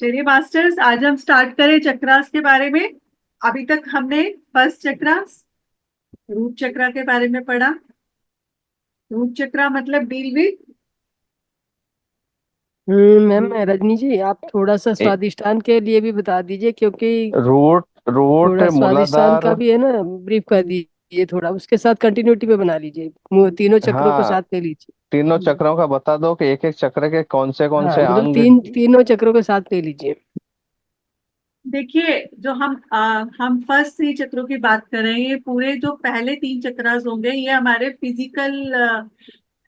चलिए मास्टर्स, आज हम स्टार्ट करें चक्रास के बारे में। अभी तक हमने फर्स्ट चक्रास, रूट चक्रा के बारे में पढ़ा। रूट चक्रा मतलब डील विद। मैम रजनी जी, आप थोड़ा सा ए- स्वादिष्टान के लिए भी बता दीजिए, क्योंकि रूट रूट थोड़ा स्वादिष्टान मूलाधार। का भी है ना। ब्रीफ कर दीजिए, थोड़ा उसके साथ कंटिन्यूटी पे बना लीजिए। तीनों चक्रों को हाँ, साथ ले लीजिए। तीनों चक्रों का बता दो कि एक एक चक्र के कौन हाँ, से मतलब अंग। तीनों चक्रों को साथ ले लीजिए। देखिए, जो हम फर्स्ट थ्री चक्रों की बात कर रहे हैं, ये पूरे जो पहले तीन चक्रास होंगे ये हमारे फिजिकल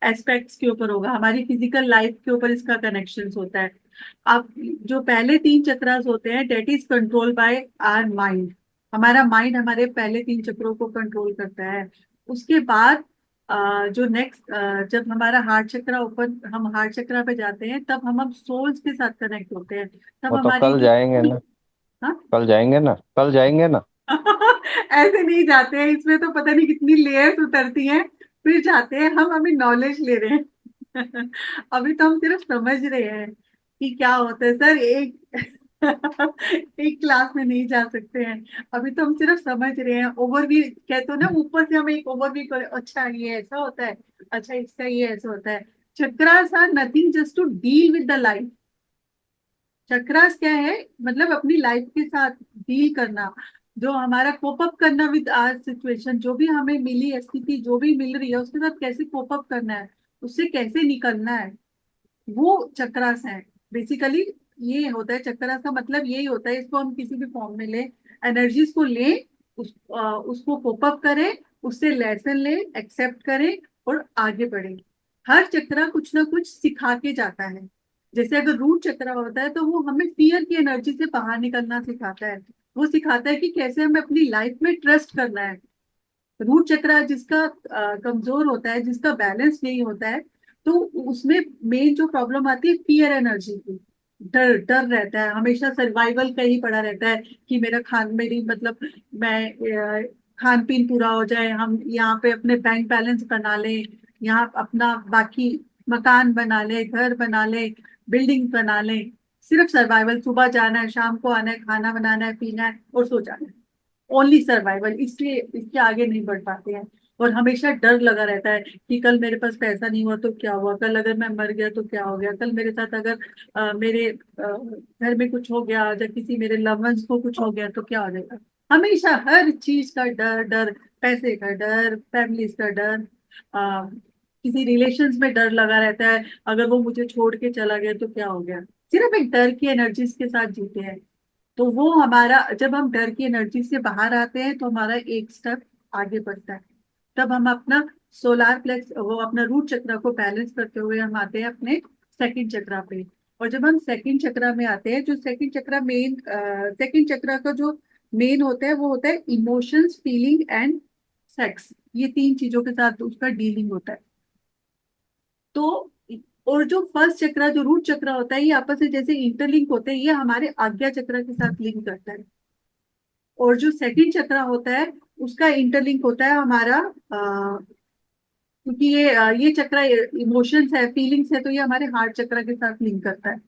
एस्पेक्ट्स के ऊपर होगा, हमारी फिजिकल लाइफ के ऊपर इसका कनेक्शन होता है। अब जो पहले तीन चक्रास होते हैं that is control by our mind. हमारा माइंड हमारे पहले तीन चक्रों को कंट्रोल करता है। उसके बाद जो नेक्स्ट, जब हमारा हार्ट चक्रा ओपन, हम हार्ट चक्रा पे जाते हैं, तब हम सोल्स के साथ कनेक्ट होते हैं। तब वो तो हमारी कल जो जाएंगे ना। हाँ। कल जाएंगे ना, कल जाएंगे ना। ऐसे नहीं जाते हैं, इसमें तो पता नहीं कितनी लेयर्स उतरती हैं, फिर जाते हैं। हम अभी नॉलेज ले रहे हैं। अभी तो हम सिर्फ समझ रहे हैं कि क्या होता है सर। एक एक क्लास में नहीं जा सकते हैं। अभी तो हम सिर्फ समझ रहे हैं, ओवरव्यू कहते हो ना, ऊपर से हम एक ओवरव्यू करें, अच्छा ये ऐसा होता है, अच्छा इसका ये ऐसा होता है। Chakras are nothing just to deal with the life. Chakras क्या है, मतलब अपनी लाइफ के साथ डील करना, जो हमारा कोप अप करना विद आर सिचुएशन, जो भी हमें मिली स्थिति, जो भी मिल रही है उसके साथ कैसे कोप अप करना है, उससे कैसे निकलना है, वो चक्रास है बेसिकली। ये होता है चक्रास का मतलब, यही होता है। इसको हम किसी भी फॉर्म में लें, एनर्जीज को लें, उसको कोप अप करें, उससे लेसन लें, एक्सेप्ट करें और आगे बढ़े। हर चक्रा कुछ ना कुछ सिखा के जाता है। जैसे अगर रूट चक्रा होता है तो वो हमें फियर की एनर्जी से बाहर निकलना सिखाता है। वो सिखाता है कि कैसे हमें अपनी लाइफ में ट्रस्ट करना है। रूट चक्र जिसका कमजोर होता है, जिसका बैलेंस नहीं होता है, तो उसमें मेन जो प्रॉब्लम आती है फियर एनर्जी की। डर डर रहता है, हमेशा सर्वाइवल का ही पड़ा रहता है कि मेरा खान मेरी मतलब मैं खान पीन पूरा हो जाए, हम यहाँ पे अपने बैंक बैलेंस बना लें, यहाँ अपना बाकी मकान बना ले, घर बना ले, बिल्डिंग बना ले। सिर्फ सर्वाइवल, सुबह जाना है, शाम को आना है, खाना बनाना है, पीना है और सो जाना है। ओनली सर्वाइवल, इसलिए इसके आगे नहीं बढ़ पाते हैं। और हमेशा डर लगा रहता है कि कल मेरे पास पैसा नहीं हुआ तो क्या हुआ, कल अगर मैं मर गया तो क्या हो गया, कल मेरे साथ अगर मेरे घर में कुछ हो गया या किसी मेरे लव वंस को कुछ हो गया तो क्या हो जाएगा। हमेशा हर चीज का डर डर, पैसे का डर, फैमिली का डर, किसी रिलेशंस में डर लगा रहता है, अगर वो मुझे छोड़ के चला गया तो क्या हो गया। सिर्फ एक डर की एनर्जीज के साथ जीते हैं। तो वो हमारा, जब हम डर की एनर्जी से बाहर आते हैं तो हमारा एक स्टेप आगे बढ़ता है। तब हम अपना सोलार प्लेक्स, वो अपना रूट चक्र को बैलेंस करते हुए हम आते हैं अपने सेकंड चक्रा पे। और जब हम सेकंड चक्रा में आते हैं, जो सेकंड चक्रा मेन, सेकंड चक्रा का जो मेन होता है वो होता है इमोशंस, फीलिंग एंड सेक्स। ये तीन चीजों के साथ उसका डीलिंग होता है। तो और जो फर्स्ट चक्र, जो रूट चक्र होता है, ये आपस में जैसे इंटरलिंक होते हैं, ये हमारे आज्ञा चक्र के साथ लिंक करता है। और जो सेकंड चक्र होता है उसका इंटरलिंक होता है हमारा, क्योंकि ये चक्र इमोशंस है, फीलिंग्स है, तो ये हमारे हार्ट चक्र के साथ लिंक करता है।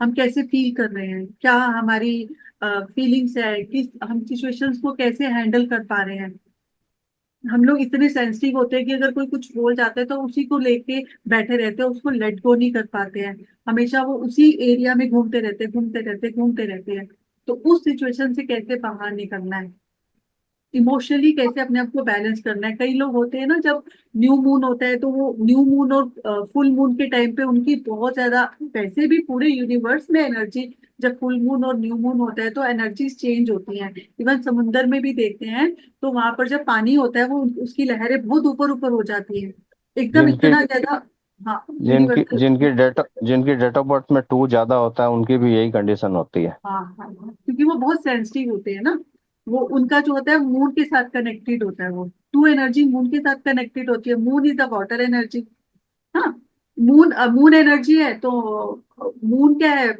हम कैसे फील कर रहे हैं, क्या हमारी फीलिंग्स है, किस हम सिचुएशंस को कैसे हैंडल कर पा रहे हैं। हम लोग इतने सेंसिटिव होते हैं कि अगर कोई कुछ बोल जाता है तो उसी को लेके बैठे रहते हैं, उसको लेट गो नहीं कर पाते हैं। हमेशा वो उसी एरिया में घूमते रहते, घूमते रहते, घूमते रहते हैं। तो उस सिचुएशन से कैसे बाहर निकलना है, इमोशनली कैसे अपने आप को बैलेंस करना है। कई लोग होते हैं ना, जब न्यू मून होता है तो वो न्यू मून और फुल मून के टाइम पे उनकी बहुत ज्यादा, वैसे भी पूरे यूनिवर्स में एनर्जी, जब फुल मून और न्यू मून होता है तो एनर्जीज चेंज होती हैं। इवन समुंदर में भी देखते हैं तो वहां पर जब पानी होता है वो उसकी लहरें बहुत ऊपर ऊपर हो जाती हैं, एकदम जिनकी इतना ज्यादा। हाँ, जिनकी यूनिवर्सल। जिनकी डेट ऑफ बर्थ में टू ज्यादा होता है, उनकी भी यही कंडीशन होती है। हाँ हाँ हाँ, क्योंकि वो बहुत सेंसिटिव होते हैं ना। वो उनका जो होता है मून के साथ कनेक्टेड होता है, वो टू एनर्जी मून के साथ कनेक्टेड होती है। Moon is the water energy. हाँ, मून मून एनर्जी है तो मून क्या है,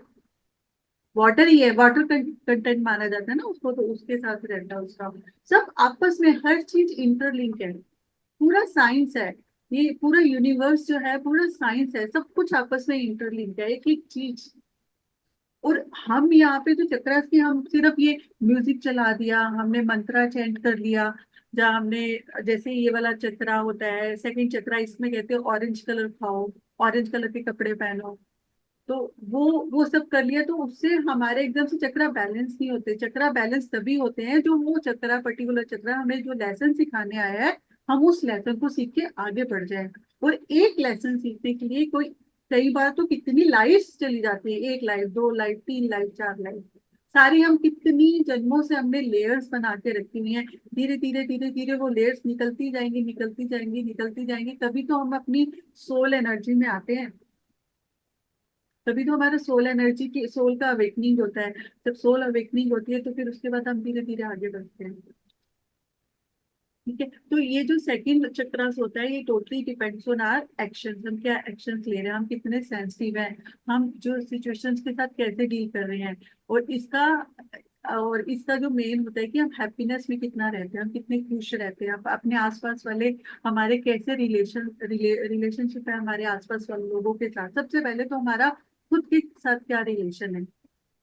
वाटर ही है, वाटर कंटेंट माना जाता है ना उसको, तो उसके साथ रहता है उसका। सब आपस में हर चीज इंटरलिंक है। पूरा साइंस है, ये पूरा यूनिवर्स जो है पूरा साइंस है, सब कुछ आपस में इंटरलिंक है, एक एक चीज। और हम यहाँ पे जो चक्रास की, हम सिर्फ ये म्यूजिक चला दिया, हमने मंत्रा चैंट कर लिया, जहाँ हमने, जैसे ये वाला चक्रा होता है सेकंड चक्रा, इसमें कहते हैं ऑरेंज कलर खाओ, ऑरेंज कलर के कपड़े पहनो, तो वो सब कर लिया, तो उससे हमारे एकदम से चक्रा बैलेंस नहीं होते। चक्रा बैलेंस तभी होते हैं जो वो चक्रा, पर्टिकुलर चक्रा हमें जो लेसन सिखाने आया है, हम उस लेसन को सीख के आगे बढ़ जाए। और एक लेसन सीखने के लिए कोई, कई बार तो कितनी लाइफ चली जाती है, 1 लाइफ, 2 लाइफ, 3 लाइफ, 4 लाइफ, सारी हम कितनी जन्मों से हमने लेयर्स बना के रखी हुई हैं। धीरे धीरे धीरे धीरे वो लेयर्स निकलती जाएंगी, निकलती जाएंगी, निकलती जाएंगी, तभी तो हम अपनी सोल एनर्जी में आते हैं। तभी तो हमारा सोल एनर्जी की, सोल का अवेकनिंग होता है। जब सोल अवेकनिंग होती है तो फिर उसके बाद हम धीरे धीरे आगे बढ़ते हैं। ठीक है, तो ये जो सेकंड चक्रास होता है, ये totally depends on our actions, हम क्या एक्शंस ले रहे हैं, हम कितने सेंसिटिव हैं, हम जो सिचुएशंस के साथ कैसे डील कर रहे हैं। और इसका जो मेन होता है कि हम हैप्पीनेस में कितना रहते हैं, हम कितने खुश रहते हैं, अपने आसपास वाले, हमारे कैसे रिलेशनशिप है हमारे आसपास वाले लोगों के साथ। सबसे पहले तो हमारा खुद के साथ क्या रिलेशन है,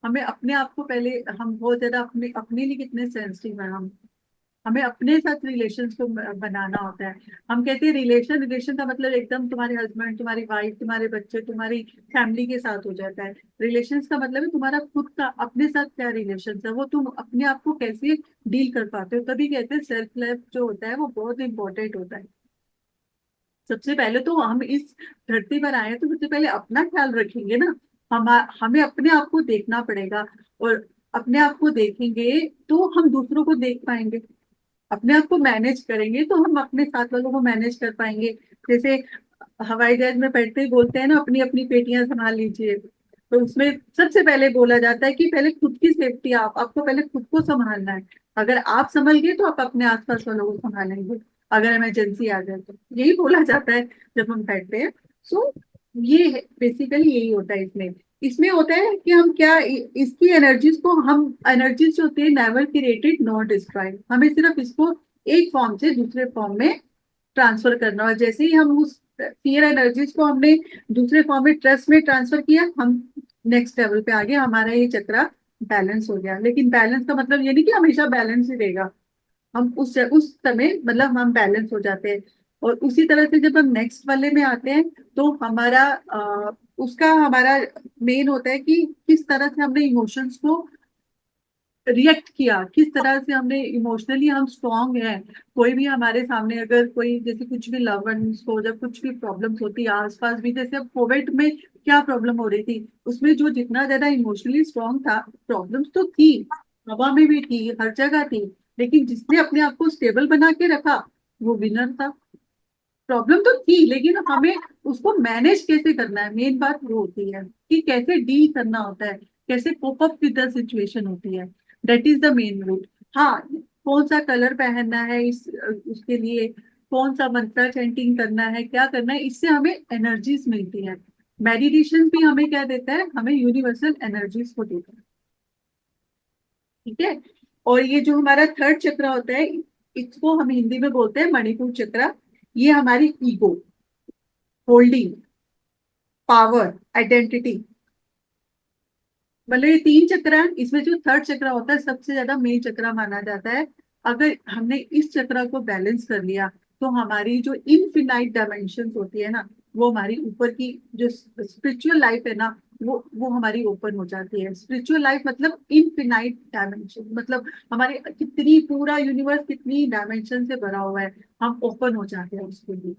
हमें अपने आप को पहले, हम बहुत ज्यादा अपने अपने लिए कितने सेंसिटिव हैं हम, हमें अपने साथ रिलेशन को बनाना होता है। हम कहते हैं रिलेशन, रिलेशन का मतलब एकदम तुम्हारे हस्बैंड, तुम्हारी वाइफ, तुम्हारे बच्चे, तुम्हारी फैमिली के साथ हो जाता है। रिलेशंस का मतलब है तुम्हारा खुद का अपने साथ क्या रिलेशन है, वो तुम अपने आप को कैसे डील कर पाते हो। तभी कहते हैं सेल्फ लव जो होता है वो बहुत इंपॉर्टेंट होता है। सबसे पहले तो हम इस धरती पर आए हैं, तो सबसे पहले अपना ख्याल रखेंगे ना। हम हमें अपने आप को देखना पड़ेगा, और अपने आप को देखेंगे तो हम दूसरों को देख पाएंगे। अपने आप को मैनेज करेंगे तो हम अपने साथ वालों को मैनेज कर पाएंगे। जैसे हवाई जहाज में बैठते ही बोलते हैं ना, अपनी अपनी पेटियां संभाल लीजिए, तो उसमें सबसे पहले बोला जाता है कि पहले खुद की सेफ्टी, आपको पहले खुद को संभालना है। अगर आप संभल गए तो आप अपने आसपास वालों को संभालेंगे, अगर इमरजेंसी आ जाए तो। यही बोला जाता है जब हम बैठते हैं। सो ये बेसिकली यही होता है इसमें। इसमें होता है कि हम क्या, इसकी एनर्जीज को, हम एनर्जीज जो होती है नेवर क्रिएटेड नॉट डिस्ट्रॉयड, हमें सिर्फ इसको एक फॉर्म से दूसरे फॉर्म में ट्रांसफर करना। और जैसे ही हम उस फियर एनर्जीज को हमने दूसरे फॉर्म में, ट्रस्ट में ट्रांसफर किया, हम नेक्स्ट लेवल पे आ गए, हमारा ये चक्रा बैलेंस हो गया। लेकिन बैलेंस का मतलब ये नहीं कि हमेशा बैलेंस ही रहेगा, हम उस समय मतलब हम बैलेंस हो जाते हैं। और उसी तरह से जब हम नेक्स्ट वाले में आते हैं, तो उसका हमारा मेन होता है कि किस तरह से हमने इमोशंस को रिएक्ट किया, किस तरह से हमने इमोशनली हम स्ट्रांग हैं। कोई भी हमारे सामने अगर कोई, जैसे कुछ भी लव वंस को जब कुछ भी प्रॉब्लम्स होती है आसपास भी, जैसे अब कोविड में क्या प्रॉब्लम हो रही थी, उसमें जो जितना ज्यादा इमोशनली स्ट्रांग था, प्रॉब्लम्स तो थी, हवा में भी थी, हर जगह थी, लेकिन जिसने अपने आप को स्टेबल बना के रखा वो विनर था। प्रॉब्लम तो थी, लेकिन हमें उसको मैनेज कैसे करना है, मेन बात वो होती है कि कैसे डील करना होता है, कैसे cope up with the situation होती है। That is the main root. हाँ, कौन सा कलर पहनना है, उसके लिए कौन सा मंत्र चैंटिंग करना है, क्या करना है, इससे हमें एनर्जीज मिलती है। मेडिटेशन भी हमें क्या देता है, हमें यूनिवर्सल एनर्जीज को देता है। ठीक है। और ये जो हमारा थर्ड चक्र होता है, इसको हम हिंदी में बोलते हैं मणिपुर चक्र। ये हमारी ईगो, होल्डिंग, पावर, आइडेंटिटी, मतलब ये 3 चक्र हैं। इसमें जो थर्ड चक्र होता है सबसे ज्यादा मेन चक्र माना जाता है। अगर हमने इस चक्र को बैलेंस कर लिया, तो हमारी जो इनफिनाइट डायमेंशन होती है ना, वो हमारी ऊपर की जो स्पिरिचुअल लाइफ है ना, वो हमारी ओपन हो जाती है। स्पिरिचुअल लाइफ मतलब इनफिनाइट डायमेंशन, मतलब हमारे कितनी, पूरा यूनिवर्स कितनी डायमेंशन से भरा हुआ है, हम ओपन हो जाते हैं उसके लिए।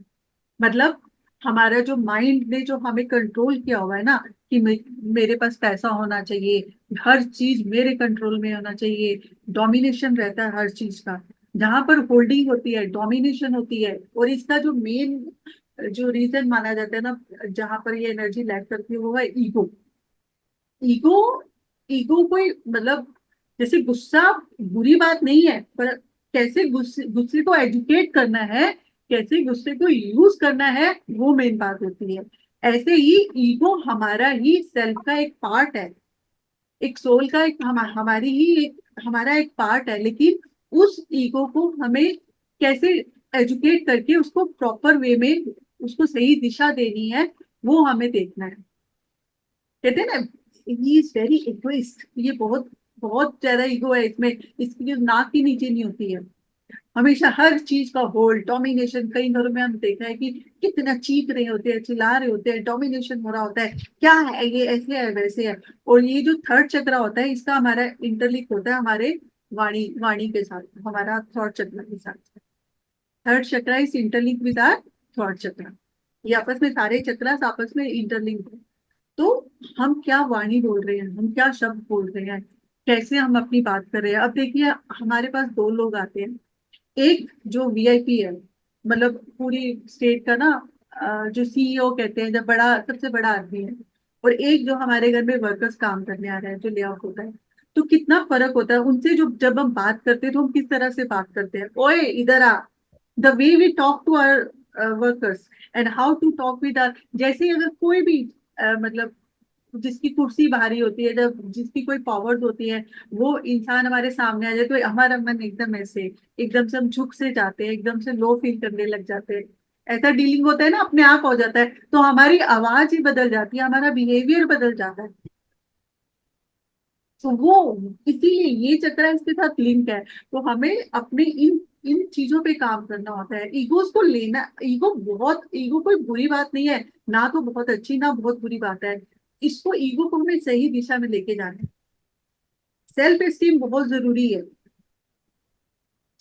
मतलब हमारा जो माइंड ने जो हमें कंट्रोल किया हुआ है ना, कि मेरे पास पैसा होना चाहिए, हर चीज मेरे कंट्रोल में होना चाहिए, डोमिनेशन रहता है हर चीज का। जहां पर होल्डिंग होती है, डोमिनेशन होती है। और इसका जो मेन, जो रीजन माना जाता है ना, जहां पर ये एनर्जी लैक करती है, वो है ईगो। ईगो, ईगो कोई मतलब, जैसे गुस्सा बुरी बात नहीं है, पर कैसे गुस्से गुस्से को एजुकेट करना है, कैसे गुस्से को यूज करना है, वो मेन बात होती है। ऐसे ही ईगो हमारा ही सेल्फ का एक पार्ट है, एक सोल का एक, हमारी ही एक, हमारा एक पार्ट है। लेकिन उस ईगो को हमें कैसे एजुकेट करके उसको प्रॉपर वे में, उसको सही दिशा देनी है, वो हमें देखना है। कहते हैं ना, ही इज वेरी इगोइस्ट, ये बहुत बहुत ज्यादा ईगो है इसमें, इसकी जो नाक के नीचे नहीं होती है, हमेशा हर चीज का होल्ड डोमिनेशन। कई घरों में हम देखा है कि कितना चीख रहे होते हैं, चिल्ला रहे होते हैं, डोमिनेशन हो रहा होता है, क्या है ये, ऐसे है वैसे है। और ये जो थर्ड चक्र होता है, इसका हमारा इंटरलिंक होता है हमारे वाणी वाणी के साथ, हमारा थॉट चक्र के साथ। Third chakra is interlink with our thought chakra, ये आपस में सारे चक्र आपस में इंटरलिंक है। तो हम क्या वाणी बोल रहे हैं, हम क्या शब्द बोल रहे हैं, कैसे हम अपनी बात कर रहे हैं। अब देखिए, हमारे पास दो लोग आते हैं, एक जो वीआईपी है, मतलब पूरी स्टेट का ना, जो सीईओ कहते हैं, जब बड़ा सबसे बड़ा आदमी है, और एक जो हमारे घर में वर्कर्स काम करने आ रहा है, जो ले ऑफ होता है। तो कितना फर्क होता है उनसे, जो जब हम बात करते हैं तो हम किस तरह से बात करते हैं, ओए इधर आ, the way we talk to our workers and how to talk with are. जैसे अगर कोई भी मतलब जिसकी कुर्सी भारी होती है, जब जिसकी कोई पावर्स होती है, वो इंसान हमारे सामने आ जाए तो हमारा मन एकदम ऐसे, एकदम से हम झुक से जाते हैं, एकदम से लो फील करने लग जाते हैं। ऐसा डीलिंग होता है ना, अपने आप हो जाता है, तो हमारी आवाज ही बदल जाती है, हमारा बिहेवियर बदल जाता है। तो वो, इसीलिए ये चक्र इसके साथ लिंक है। तो हमें अपने इन इन चीजों पे काम करना होता है, ईगोस को लेना। ईगो कोई बुरी बात नहीं है, ना तो बहुत अच्छी ना बहुत बुरी बात है। इसको, ईगो को हमें सही दिशा में लेके जाना है। सेल्फ एस्टीम बहुत जरूरी है।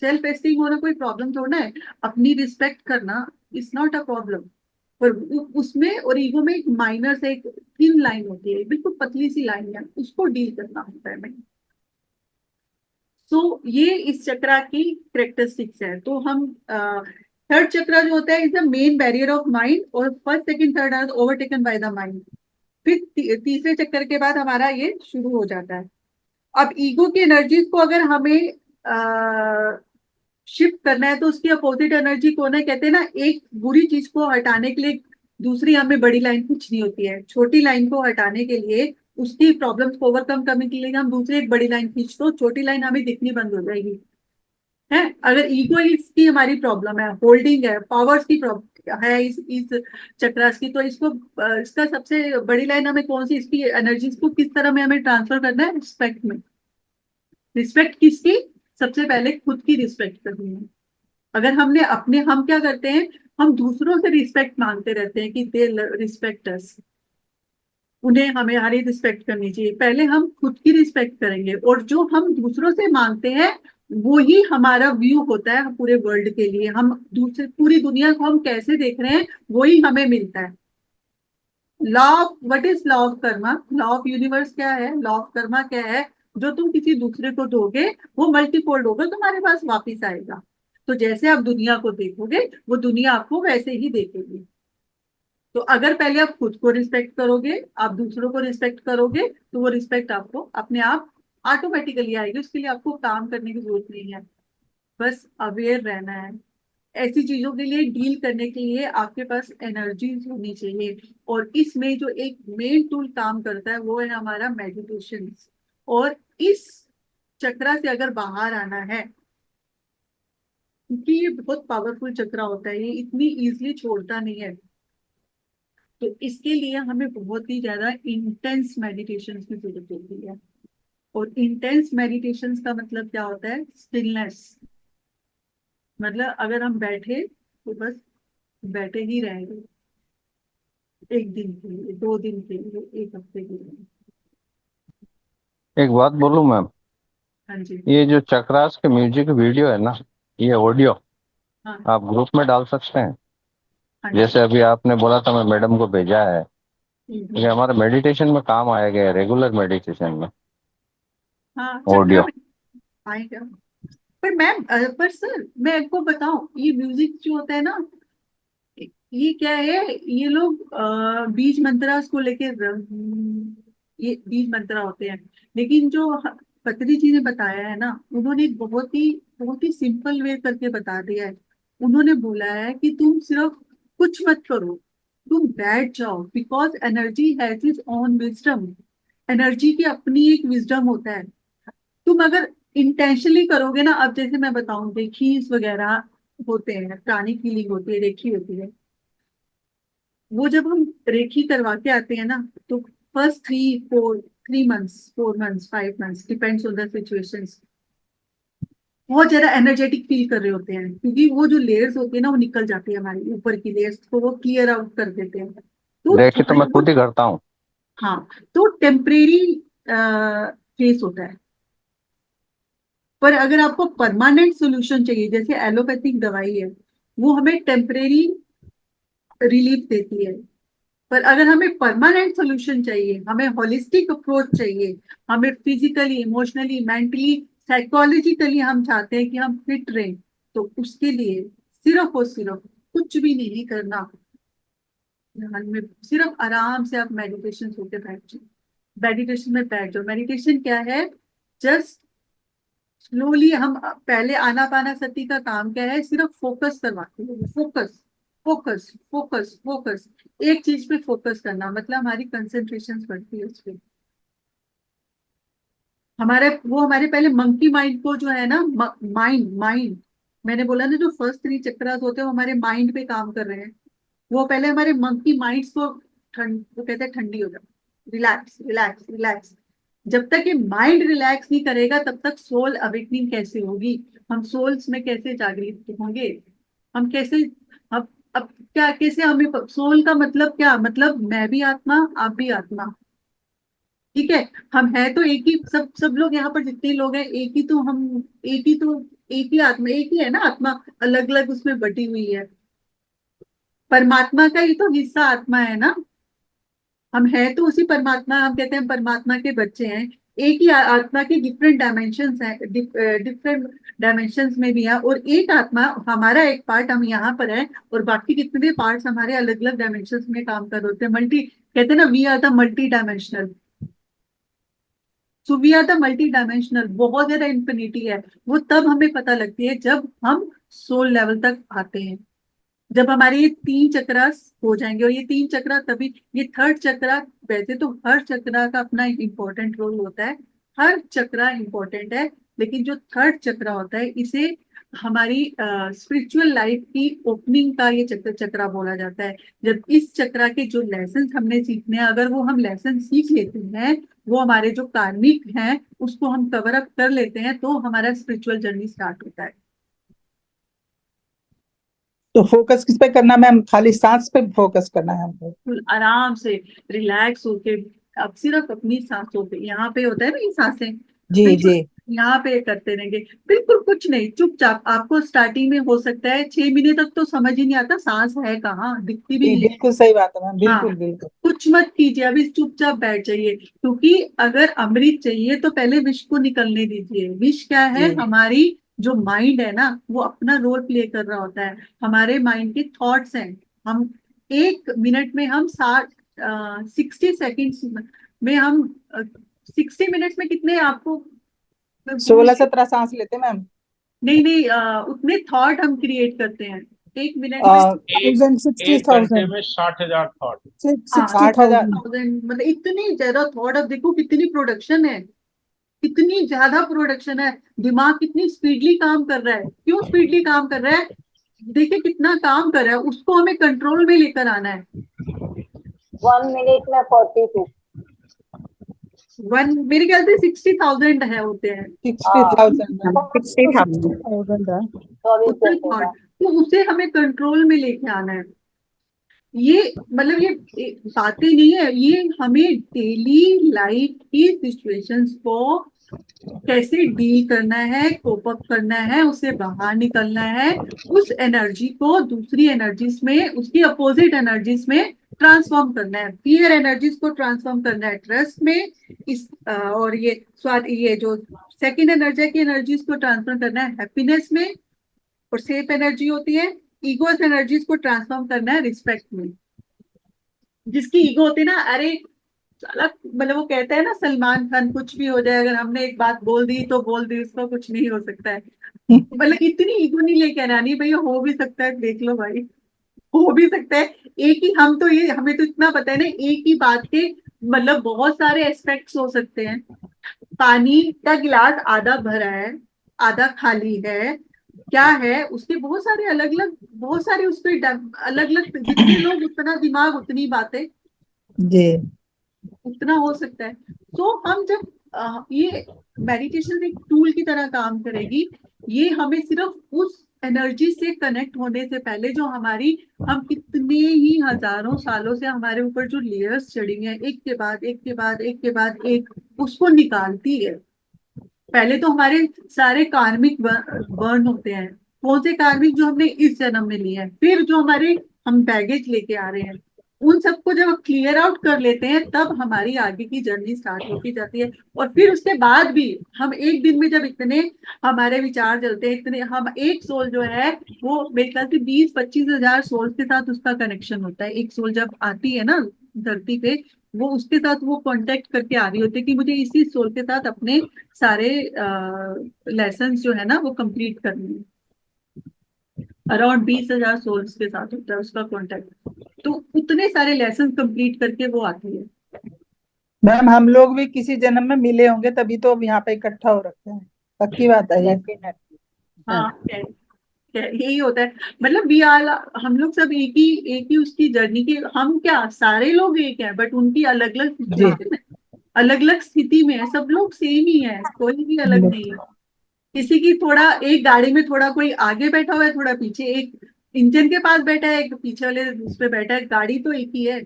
सेल्फ एस्टीम होना कोई प्रॉब्लम थोड़ा है, अपनी रिस्पेक्ट करना इज नॉट अ प्रॉब्लम। पर उसमें और ईगो में एक माइनर से एक थिन लाइन होती है, बिल्कुल पतली सी लाइन है, उसको डील करना होता है हमें। सो ये इस चक्रा की करेक्टरिस्टिक्स है। तो हम थर्ड चक्रा जो होता है is the main barrier of mind, और first second third are overtaken by the mind. फिर तीसरे चक्कर के बाद हमारा ये शुरू हो जाता है। अब ईगो की एनर्जीज को अगर हमें शिफ्ट करना है, तो उसकी अपोजिट एनर्जी कौन है, कहते हैं ना, एक बुरी चीज को हटाने के लिए दूसरी हमें बड़ी लाइन खींचनी होती है, छोटी लाइन को हटाने के लिए, उसकी प्रॉब्लम्स को ओवरकम करने के लिए हम दूसरी एक बड़ी लाइन खींच, तो छोटी लाइन हमें दिखनी बंद हो जाएगी। है, अगर ईगो इसकी हमारी प्रॉब्लम है, होल्डिंग है, पावर्स की प्रॉब्लम है इस चक्रास की, तो इसको इसका सबसे बड़ी लाइन हमें कौन सी, इसकी एनर्जीज को किस तरह में हमें ट्रांसफर करना है, रिस्पेक्ट में। रिस्पेक्ट किसकी, सबसे पहले खुद की रिस्पेक्ट करनी है। अगर हमने अपने, हम क्या करते हैं, हम दूसरों से रिस्पेक्ट मांगते रहते हैं कि दे रिस्पेक्ट अस, उन्हें हमें हमारी रिस्पेक्ट करनी चाहिए। पहले हम खुद की रिस्पेक्ट करेंगे, और जो हम दूसरों से मांगते हैं वो ही हमारा व्यू होता है पूरे वर्ल्ड के लिए। हम दूसरे, पूरी दुनिया को हम कैसे देख रहे हैं, वही हमें मिलता है। Law of, what is law of Karma, law of universe क्या है, लॉ ऑफ कर्मा क्या है, जो तुम किसी दूसरे को दोगे वो मल्टीफोल्ड होकर तुम्हारे पास वापिस आएगा। तो जैसे आप दुनिया को देखोगे, वो दुनिया आपको वैसे ही देखेगी। तो अगर पहले आप खुद को रिस्पेक्ट करोगे, आप दूसरों को रिस्पेक्ट करोगे, तो वो रिस्पेक्ट आपको अपने आप ऑटोमेटिकली आएगी, उसके लिए आपको काम करने की जरूरत नहीं है। बस अवेयर रहना है। ऐसी चीजों के लिए डील करने के लिए आपके पास एनर्जी होनी चाहिए। और इसमें जो एक मेन टूल काम करता है वो है हमारा मेडिटेशन। और इस चक्रा से अगर बाहर आना है, क्योंकि ये बहुत पावरफुल चक्रा होता है, ये इतनी इजीली छोड़ता नहीं है, तो इसके लिए हमें बहुत ही ज्यादा इंटेंस मेडिटेशन की जरूरत होती है। और इंटेंस मेडिटेशन का मतलब क्या होता है, स्टिलनेस। मतलब अगर हम बैठे तो बस बैठे ही रहेंगे, एक दिन के लिए, 2 दिन के लिए, एक हफ्ते के लिए। एक बात बोलूं मैम, हाँ जी। ये जो चक्रास के म्यूजिक वीडियो है ना, ये ऑडियो हाँ। आप ग्रुप में डाल सकते हैं। हाँ जी। जैसे अभी आपने बोला था, मैं मैडम को भेजा है, ये हम्म। हमारे मेडिटेशन में काम आएगा, रेगुलर मेडिटेशन में हाँ, चक्रा ऑडियो। में आएगा। पर मैम, पर सर मैं आपको बताऊं, ये म्यूजिक जो होता है ना, ये क्या है, ये लोग बीज मंत्रास को लेके ये बीज मंत्रा होते हैं। लेकिन जो पत्री जी ने बताया है ना, उन्होंने एक बहुत ही सिंपल वे करके बता दिया है। उन्होंने बोला है कि तुम सिर्फ कुछ मत करो, तुम बैठ जाओ, because energy has its own wisdom. Energy की अपनी एक विजडम होता है। तुम अगर इंटेंशनली करोगे ना, अब जैसे मैं बताऊं, रेखीज वगैरह होते हैं, प्राणिक हीलिंग होती है, रेखी होती है, वो जब हम रेखी करवा के आते हैं ना, तो first 3 4 3 months, 4 months, 5 months, depends on the situations, बहुत ज्यादा एनर्जेटिक फील कर रहे होते हैं, क्योंकि वो जो लेयर्स होती है ना वो निकल जाती है, हमारी ऊपर की लेयर्स को वो क्लियर आउट कर देते हैं, तो देखिए तो हमारी मैं वो, खुद ही करता हूँ। हाँ, तो टेम्परेरी फेस होता है। पर अगर आपको परमानेंट सोल्यूशन चाहिए, जैसे एलोपैथिक दवाई है, वो हमें टेम्परेरी रिलीफ देती है, पर अगर हमें परमानेंट सोल्यूशन चाहिए, हमें होलिस्टिक अप्रोच चाहिए, हमें फिजिकली, इमोशनली, मेंटली, साइकोलॉजिकली हम चाहते हैं कि हम फिट रहें, तो उसके लिए सिर्फ और सिर्फ कुछ भी नहीं करना, ध्यान में सिर्फ आराम से आप मेडिटेशन होके बैठ जाओ, मेडिटेशन में बैठ जाओ। मेडिटेशन क्या है? जस्ट स्लोली हम पहले आनापानासती का काम क्या है, सिर्फ फोकस करवाते हैं, फोकस, फोकस, फोकस, फोकस, एक चीज पे फोकस करना, मतलब हमारी कंसंट्रेशन बढ़ती है उस पे। हमारे पहले मंकी माइंड को जो है ना, माइंड माइंड मैंने बोला ना, जो फर्स्ट 3 चक्रास होते हैं वो हमारे माइंड पे काम कर रहे हैं, वो पहले हमारे मंकी माइंड्स को ठंड, वो कहते हैं ठंडी हो जाओ, रिलैक्स, रिलैक्स, रिलैक्स। जब तक ये माइंड रिलैक्स नहीं करेगा तब तक सोल अवेकनिंग कैसे होगी, हम सोल्स में कैसे जागृत होंगे, हम कैसे, अब क्या, कैसे हमें सोल का मतलब क्या, मतलब मैं भी आत्मा, आप भी आत्मा, ठीक है, हम है तो एक ही, सब लोग यहाँ पर जितने लोग हैं एक ही तो हम, एक ही तो, एक ही आत्मा, एक ही है ना आत्मा, अलग अलग उसमें बटी हुई है, परमात्मा का ही तो हिस्सा आत्मा है ना, हम है तो उसी परमात्मा, हम कहते हैं परमात्मा के बच्चे हैं, एक ही आत्मा के डिफरेंट डायमेंशंस हैं, डिफरेंट डायमेंशंस में भी है, और एक आत्मा, हमारा एक पार्ट हम यहाँ पर है, और बाकी कितने पार्ट्स हमारे अलग अलग डायमेंशंस में काम कर रहे होते हैं, मल्टी, कहते हैं ना, we are the multi dimensional, so we are the multi dimensional, बहुत ज्यादा इंफिनिटी है। वो तब हमें पता लगती है जब हम सोल लेवल तक आते हैं, जब हमारे ये 3 चक्रास हो जाएंगे, और ये 3 चक्रा तभी, ये थर्ड चक्रा, वैसे तो हर चक्रा का अपना इंपॉर्टेंट रोल होता है, हर चक्रा इंपॉर्टेंट है, लेकिन जो थर्ड चक्रा होता है इसे हमारी स्पिरिचुअल लाइफ की ओपनिंग का ये चक्रा बोला जाता है। जब इस चक्रा के जो लेसन हमने सीखने हैं, अगर वो हम लेसन सीख लेते हैं, वो हमारे जो कार्मिक हैं उसको हम कवर अप कर लेते हैं, तो हमारा स्पिरिचुअल जर्नी स्टार्ट होता है। तो फोकस किस पे करना मैम? खाली सांस पे फोकस करना है हमको? बिल्कुल आराम से रिलैक्स होके, अब सिर्फ अपनी सांसों पे, यहाँ पे होता है ना ये सांसें, जी बिल्कुल जी यहाँ पे करते रहेंगे, बिल्कुल कुछ नहीं, चुपचाप। आपको स्टार्टिंग में हो सकता है 6 महीने तक तो समझ ही नहीं आता सांस है कहाँ, दिखती भी जी, नहीं है, बिल्कुल सही बात है मैम, हाँ, बिल्कुल बिल्कुल। कुछ मत कीजिए, अभी चुपचाप बैठ जाइए, क्योंकि अगर अमृत चाहिए तो पहले विष को निकलने दीजिए। विष क्या है? जी हमारी जो माइंड है ना, वो अपना रोल प्ले कर रहा होता है, हमारे माइंड के थॉट्स हैं, हम 1 मिनट में हम 60 सेकेंड्स में हम 60 मिनट्स में कितने आपको, मैं भूल गई। 16-17 सांस लेते मैम। नहीं नहीं, उतने थॉट हम क्रिएट करते हैं 1 मिनट में, 1 घंटे में 60,000 थॉट। हाँ, 60,000। 60,000, मतलब इतनी ज्यादा थॉट, अब देखो कितनी प्रोडक्शन है, कितनी ज्यादा प्रोडक्शन है, दिमाग कितनी स्पीडली काम कर रहा है, क्यों स्पीडली काम कर रहा है, देखिए कितना काम कर रहा है, उसको हमें कंट्रोल में लेकर आना है। 1 मिनट में 42। मेरे ख्याल से 60,000 है, होते हैं 60,000 मैम। 60,000 है। टोटल थॉट, तो उसे हमें कंट्रोल में लेके आना है। ये मतलब ये बातें नहीं है, ये हमें डेली लाइफ की सिचुएशंस को कैसे डील करना है, कोप अप करना है, उससे बाहर निकलना है, उस एनर्जी को दूसरी एनर्जीज में, उसकी अपोजिट एनर्जीज में ट्रांसफॉर्म करना है, फियर एनर्जीज को ट्रांसफॉर्म करना है ट्रस्ट में, और ये स्वाद, ये जो सेकंड एनर्जी की एनर्जीज को ट्रांसफॉर्म करना है हैप्पीनेस में, और सेफ एनर्जी होती है ईगोस एनर्जीज को ट्रांसफॉर्म करना है रिस्पेक्ट में। जिसकी ईगो होती है ना, अरे साला, मतलब वो कहते हैं ना, सलमान खान, कुछ भी हो जाए, अगर हमने एक बात बोल दी तो बोल दी, उसको कुछ नहीं हो सकता है, मतलब इतनी ईगो नहीं लेके आनी भैया, हो भी सकता है, देख लो भाई, हो भी सकता है, एक ही, हम तो ये, हमें तो इतना पता है ना, एक ही बात के मतलब बहुत सारे एस्पेक्ट्स हो सकते हैं, पानी का गिलास आधा भरा है, आधा खाली है, क्या है, उसके बहुत सारे अलग अलग, बहुत सारे उसके अलग अलग, जितने लोग उतना दिमाग उतनी बातें, जी उतना हो सकता है। तो हम जब ये मेडिटेशन एक टूल की तरह काम करेगी, ये हमें सिर्फ उस एनर्जी से कनेक्ट होने से पहले जो हमारी, हम कितने ही हजारों सालों से हमारे ऊपर जो लेयर्स चढ़ी हैं, एक के बाद एक के बाद एक के बाद एक, उसको निकालती है। पहले तो हमारे सारे कार्मिक बर्न होते हैं, कौन से कार्मिक, जो हमने इस जन्म में लिए हैं, फिर जो हमारे हम बैगेज लेके आ रहे हैं, उन सबको जब क्लियर आउट कर लेते हैं तब हमारी आगे की जर्नी स्टार्ट होती जाती है। और फिर उसके बाद भी हम एक दिन में जब इतने हमारे विचार चलते हैं, इतने हम, एक सोल जो है वो मेरे ख्याल से 20-25 हजार सोल के साथ उसका कनेक्शन होता है। एक सोल जब आती है ना धरती पे, वो उसके साथ वो कांटेक्ट करके आ रही होती है कि मुझे इसी सोल के साथ अपने सारे लेसन जो है ना वो कंप्लीट करने हैं। अराउंड 20 हजार सोल्स के साथ होता है उसका कांटेक्ट। तो उतने सारे लेसन कंप्लीट करके वो आती है। मैम हम लोग भी किसी जन्म में मिले होंगे, तभी तो अब यहाँ पे इकट्ठा हो रखे हैं। पक्की बात है ये। डेफिनेटली। हाँ, यही होता है। मतलब वी आर, हम लोग सब एक ही उसकी जर्नी के, हम क्या सारे लोग एक हैं, बट उनकी अलग अलग जी। सिचुएशन है, अलग अलग स्थिति में है। सब लोग सेम ही है, कोई भी अलग नहीं है। किसी की थोड़ा, एक गाड़ी में थोड़ा कोई आगे बैठा हुआ है, थोड़ा पीछे, एक इंजन के पास बैठा है, एक पीछे वाले उस पे बैठा है, गाड़ी तो एक ही है।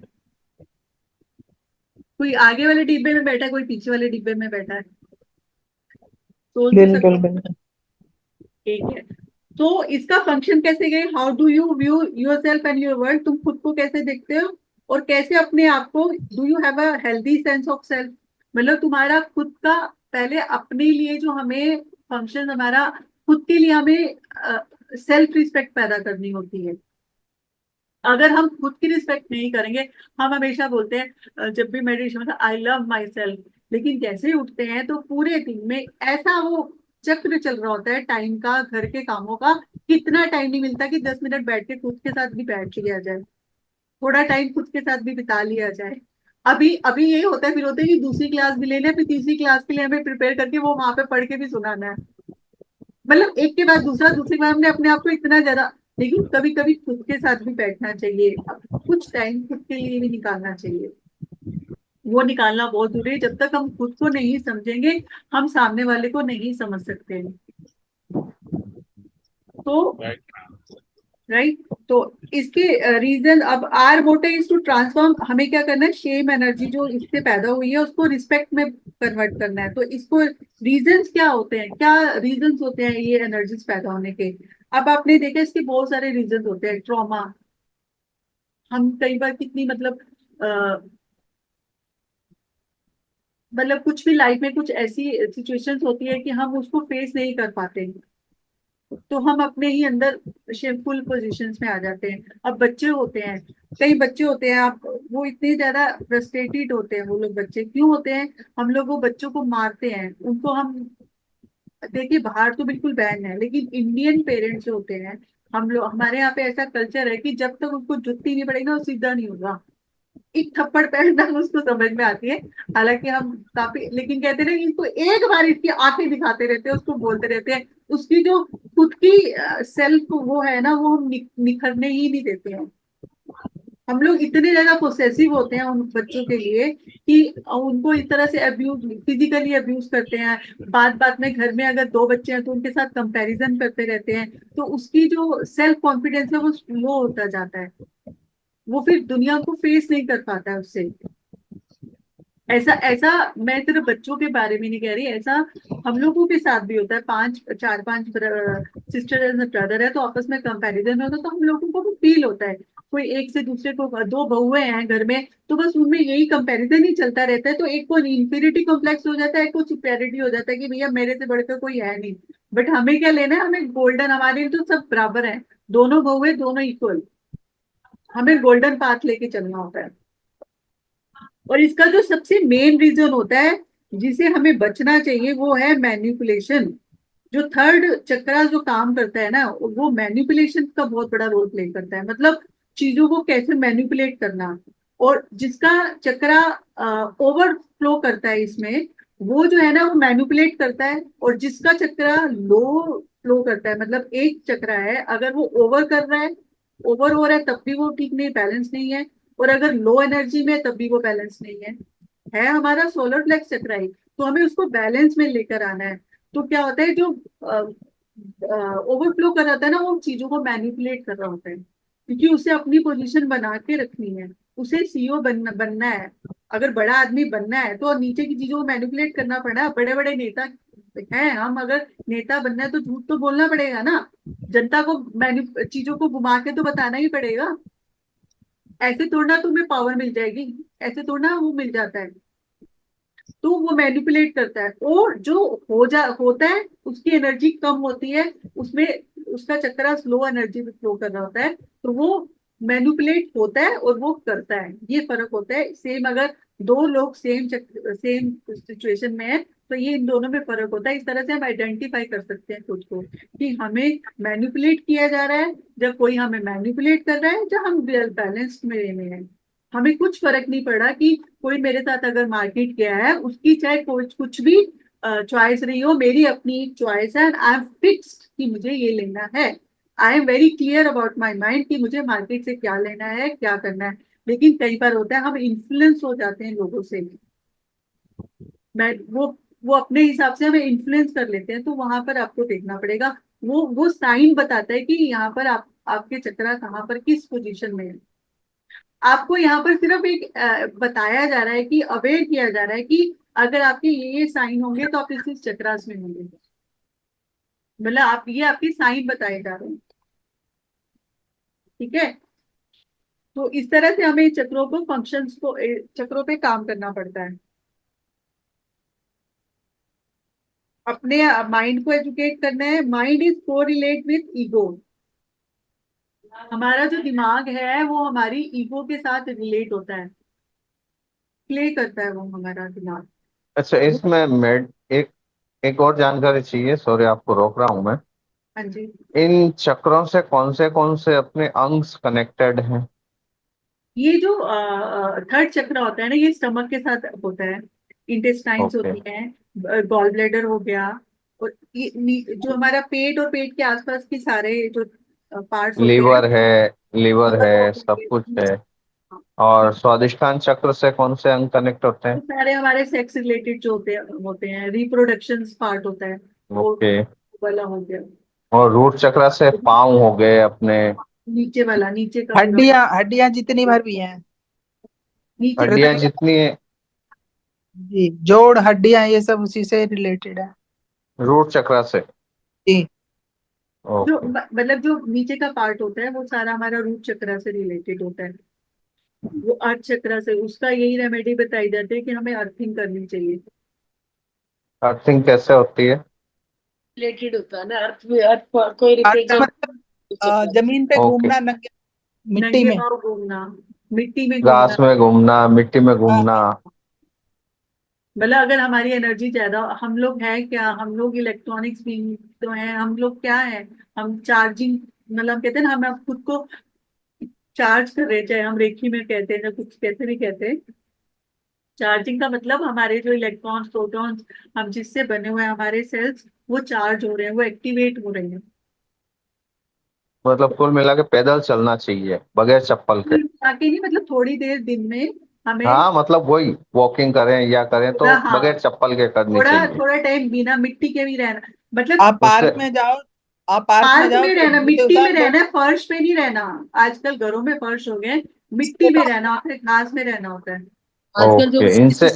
कोई आगे वाले डिब्बे में बैठा है, कोई पीछे वाले डिब्बे में बैठा है, सोल तो सब बिल्कुल बिल्कुल। एक है। तो इसका फंक्शन कैसे गए, how do you view your self and your world, तुम खुद को कैसे देखते हो और कैसे अपने आप को, do you have a healthy sense of self, मतलब तुम्हारा खुद का, पहले अपने लिए जो हमें फंक्शन, हमारा खुद के लिए हमें सेल्फ रिस्पेक्ट पैदा करनी होती है। अगर हम खुद की रिस्पेक्ट नहीं करेंगे, हम हमेशा बोलते हैं जब भी मेडिटेशन में आई लव माई सेल्फ, लेकिन जैसे ही उठते हैं तो पूरे दिन में ऐसा वो चक्र चल रहा होता है टाइम का, घर के कामों का, कितना टाइम नहीं मिलता कि 10 मिनट बैठ के खुद के साथ भी बैठ लिया जाए, थोड़ा टाइम खुद के साथ भी बिता लिया जाए। अभी अभी यही होता है, फिर होता है कि दूसरी क्लास भी ले लें, फिर तीसरी क्लास के लिए हमें प्रिपेयर करके वो वहां पे पढ़ के भी सुनाना है। मतलब एक के बाद दूसरा, दूसरी बार हमने अपने आप को इतना ज्यादा, लेकिन कभी कभी खुद के साथ भी बैठना चाहिए, अब कुछ टाइम खुद के लिए भी निकालना चाहिए। वो निकालना बहुत जरूरी है। जब तक हम खुद को नहीं समझेंगे, हम सामने वाले को नहीं समझ सकते हैं। तो राइट, तो इसके रीजन, अब our motive is to transform, हमें क्या करना है, शेम एनर्जी जो इससे पैदा हुई है उसको रिस्पेक्ट में कन्वर्ट करना है। तो इसको रीजंस क्या होते हैं, क्या रीजंस होते हैं ये एनर्जीज पैदा होने के। अब आपने देखा इसके बहुत सारे रीजंस होते हैं। ट्रॉमा, हम कई बार कितनी मतलब कुछ भी लाइफ में कुछ ऐसी सिचुएशंस होती है कि हम उसको फेस नहीं कर पाते, तो हम अपने ही अंदर शेमफुल पोजीशंस में आ जाते हैं। अब बच्चे होते हैं, कई बच्चे होते हैं, आप, वो इतने ज्यादा फ्रस्ट्रेटेड होते हैं वो लोग, बच्चे क्यों होते हैं, हम लोग वो बच्चों को मारते हैं, उनको हम, देखिए बाहर तो बिल्कुल बैन है, लेकिन इंडियन पेरेंट्स जो होते हैं, हम लोग, हमारे यहाँ पे ऐसा कल्चर है कि जब तक उनको जुत्ती नहीं पड़ेगी ना वो सीधा नहीं होगा। एक थप्पड़ पहनना उसको समझ में आती है, हालांकि हम काफी, लेकिन कहते हैं ना कि इसको एक बार इसकी आंखें दिखाते रहते हैं, उसको बोलते रहते हैं, उसकी जो खुद की सेल्फ वो है ना, वो हम निखरने ही नहीं देते हैं। हम लोग इतने ज्यादा पोसेसिव होते हैं उन बच्चों के लिए कि उनको इस तरह से अब्यूज, फिजिकली अब्यूज करते हैं। बात बात में घर में अगर दो बच्चे हैं तो उनके साथ कंपैरिजन करते रहते हैं, तो उसकी जो सेल्फ कॉन्फिडेंस है वो लो होता जाता है, वो फिर दुनिया को फेस नहीं कर पाता है उससे। ऐसा ऐसा मैं सिर्फ बच्चों के बारे में नहीं कह रही, ऐसा हम लोगों के साथ भी होता है। चार पांच सिस्टर एंड ब्रदर है तो आपस में कंपैरिजन होता है, तो हम लोगों को भी फील होता है। कोई एक से दूसरे को, दो बहुएं हैं घर में तो बस उनमें यही कंपैरिजन ही चलता रहता है, तो एक को इंफीरियरिटी कॉम्प्लेक्स हो जाता है, एक को सुपेरियरिटी हो जाता है कि भैया मेरे से बढ़कर कोई है नहीं। बट हमें क्या लेना है, हमें गोल्डन, हमारे लिए तो सब बराबर है, दोनों बहुएं दोनों इक्वल, हमें गोल्डन पाथ लेके चलना होता है। और इसका जो सबसे मेन रीजन होता है जिसे हमें बचना चाहिए वो है मैनिपुलेशन। जो थर्ड चक्रा जो काम करता है ना, वो मैनिपुलेशन का बहुत बड़ा रोल प्ले करता है, मतलब चीजों को कैसे मैनिपुलेट करना। और जिसका चक्रा ओवरफ्लो करता है इसमें, वो जो है ना वो मैनिपुलेट करता है। और जिसका चक्रा लो फ्लो करता है, मतलब एक चक्रा है, अगर वो ओवर कर रहा है, ओवर हो रहा है तब भी वो ठीक नहीं, बैलेंस नहीं है, और अगर लो एनर्जी में तब भी वो बैलेंस नहीं है। है हमारा सोलर प्लेक्स चक्र ही, तो हमें उसको बैलेंस में लेकर आना है। तो क्या होता है, जो ओवरफ्लो कर रहा था ना, वो चीजों को मैनिपुलेट कर रहा होता है, क्योंकि उसे अपनी पोजीशन बना के रखनी है, उसे सीईओ बनना है। अगर बड़ा आदमी बनना है तो नीचे की चीजों को मैनिपुलेट करना पड़ेगा। बड़े बड़े नेता हैं हम, अगर नेता बनना है तो झूठ तो बोलना पड़ेगा ना, जनता को चीजों को घुमा के तो बताना ही पड़ेगा। ऐसे थोड़ा ना तुम्हें पावर मिल जाएगी, ऐसे थोड़ा ना वो मिल जाता है। तो वो मैनिपुलेट करता है, और जो होता है उसकी एनर्जी कम होती है, उसमें उसका चक्रा स्लो एनर्जी में फ्लो कर रहा होता है, तो वो मैनिपुलेट होता है और वो करता है। ये फर्क होता है। सेम अगर दो लोग सेम सिचुएशन में है, तो ये इन दोनों में फर्क होता है। इस तरह से हम आइडेंटिफाई कर सकते हैं खुद को कि हमें मैनिपुलेट किया जा रहा है, जब कोई हमें मैनिपुलेट कर रहा है, जब हम बैलेंस में हैं। हमें कुछ फर्क नहीं पड़ा कि कोई मेरे साथ अगर मार्केट गया है, उसकी चाहे कुछ भी चॉइस रही हो, मेरी अपनी एक चॉइस है, आई एम फिक्स्ड कि मुझे ये लेना है। I am very clear about my mind कि मुझे मार्केट से क्या लेना है, क्या करना है। लेकिन कई बार होता है हम इन्फ्लुएंस हो जाते हैं लोगों से। मैं वो अपने हिसाब से हमें इन्फ्लुएंस कर लेते हैं, तो वहां पर आपको देखना पड़ेगा। वो साइन बताता है कि यहाँ पर आपके चक्रा कहाँ पर किस पोजीशन में है। आपको यहाँ पर सिर्फ एक बताया जा रहा है कि अवेयर किया जा रहा है कि अगर आपके ये साइन होंगे तो आप इस चक्रास में होंगे। मतलब आप ये आपके साइन बताए जा रहे हैं। ठीक है। तो इस तरह से हमें चक्रों को फंक्शंस को चक्रों पे काम करना पड़ता है। अपने माइंड को एजुकेट करना है। Mind is correlate with ego. हमारा जो दिमाग है वो हमारी ईगो के साथ रिलेट होता है, प्ले करता है वो हमारा दिमाग। अच्छा, इसमें मेड एक एक और जानकारी चाहिए, सॉरी आपको रोक रहा हूँ मैं। हाँ जी। इन चक्रों से कौन से अपने अंग्स कनेक्टेड हैं? ये जो थर्ड चक्र होता है ना, ये स्टमक के साथ होता है। Intestines okay. होती हैं, गॉल ब्लैडर हो गया, और जो हमारा पेट और पेट के आसपास के सारे जो पार्ट्स होते हैं। लीवर liver हो है, सब कुछ गए, है। और स्वादिष्टान चक्र से कौन से अंग कनेक्ट होते वो हैं? सारे हमारे सेक्स रिलेटेड जो होते हैं, रिप्रोडक्शन पार्ट होता है वो ओके। वाला हो गया। और रूट चक्र से पाँव हो गए अपने। नीचे वाला, नीचे का पूरा, हड्डियां हड्डियां जितनी भर भी हैं, नीचे का हड्डियां हृदय, जितनी है, जी जोड़ हड्डियां, ये सब उसी से रिलेटेड है। रूट चक्र से। जी। जो ओके। मतलब जो नीचे का पार्ट होता है वो सारा हमारा रूट चक्र से रिलेटेड होता है। वो अर्थ चक्र से, उसका यही रेमेडी बताई जाती है कि हमें अर्थिंग करनी चाहिए। अर्थिंग कैसे होती है? रिलेटेड होता है ना, अर्थ में, अर्थ को अर्थ रिप्रेजेंट मतलब चक्र। जमीन पे ओके। घूमना, नंगे मिट्टी नंगे में। पाँव घूमना, मिट्टी में घूमना। घास में घूमना, मिट्टी में घूमना। हाँ। मतलब अगर हमारी एनर्जी ज्यादा, हम लोग हैं क्या, हम लोग इलेक्ट्रॉनिक्स बीइंग तो हैं, हम लोग क्या है, हम चार्जिंग, मतलब कहते हैं ना, हम खुद को चार्ज कर रहे हैं, चाहे हम रेखी में कहते हैं या कुछ कैसे भी कहते हैं। चार्जिंग का मतलब हमारे जो इलेक्ट्रॉन्स, प्रोटॉन्स, हम जिससे बने हुए हैं हमारे सेल्स, वो चार्ज हो रहे हैं, वो एक्टिवेट हो रहे हैं। मतलब कुल मिला के पैदल चलना चाहिए बगैर चप्पल के। ताकि नहीं, मतलब थोड़ी देर दिन में हमें हाँ, मतलब वही वॉकिंग करें या करें तो थोड़ा, हाँ, बगैर चप्पल के करनी थोड़ा चाहिए। थोड़ा टाइम बिना मिट्टी के भी रहना, मतलब आप उससे पार्क में जाओ, आप पार्क में पार्क जाओ में तो रहना, जूते मिट्टी में उतार लो। रहना है, फर्श पे नहीं रहना। आजकल घरों में फर्श हो गए, मिट्टी में रहना होता है, घास में रहना होता है। आजकल जो ओके, इनसे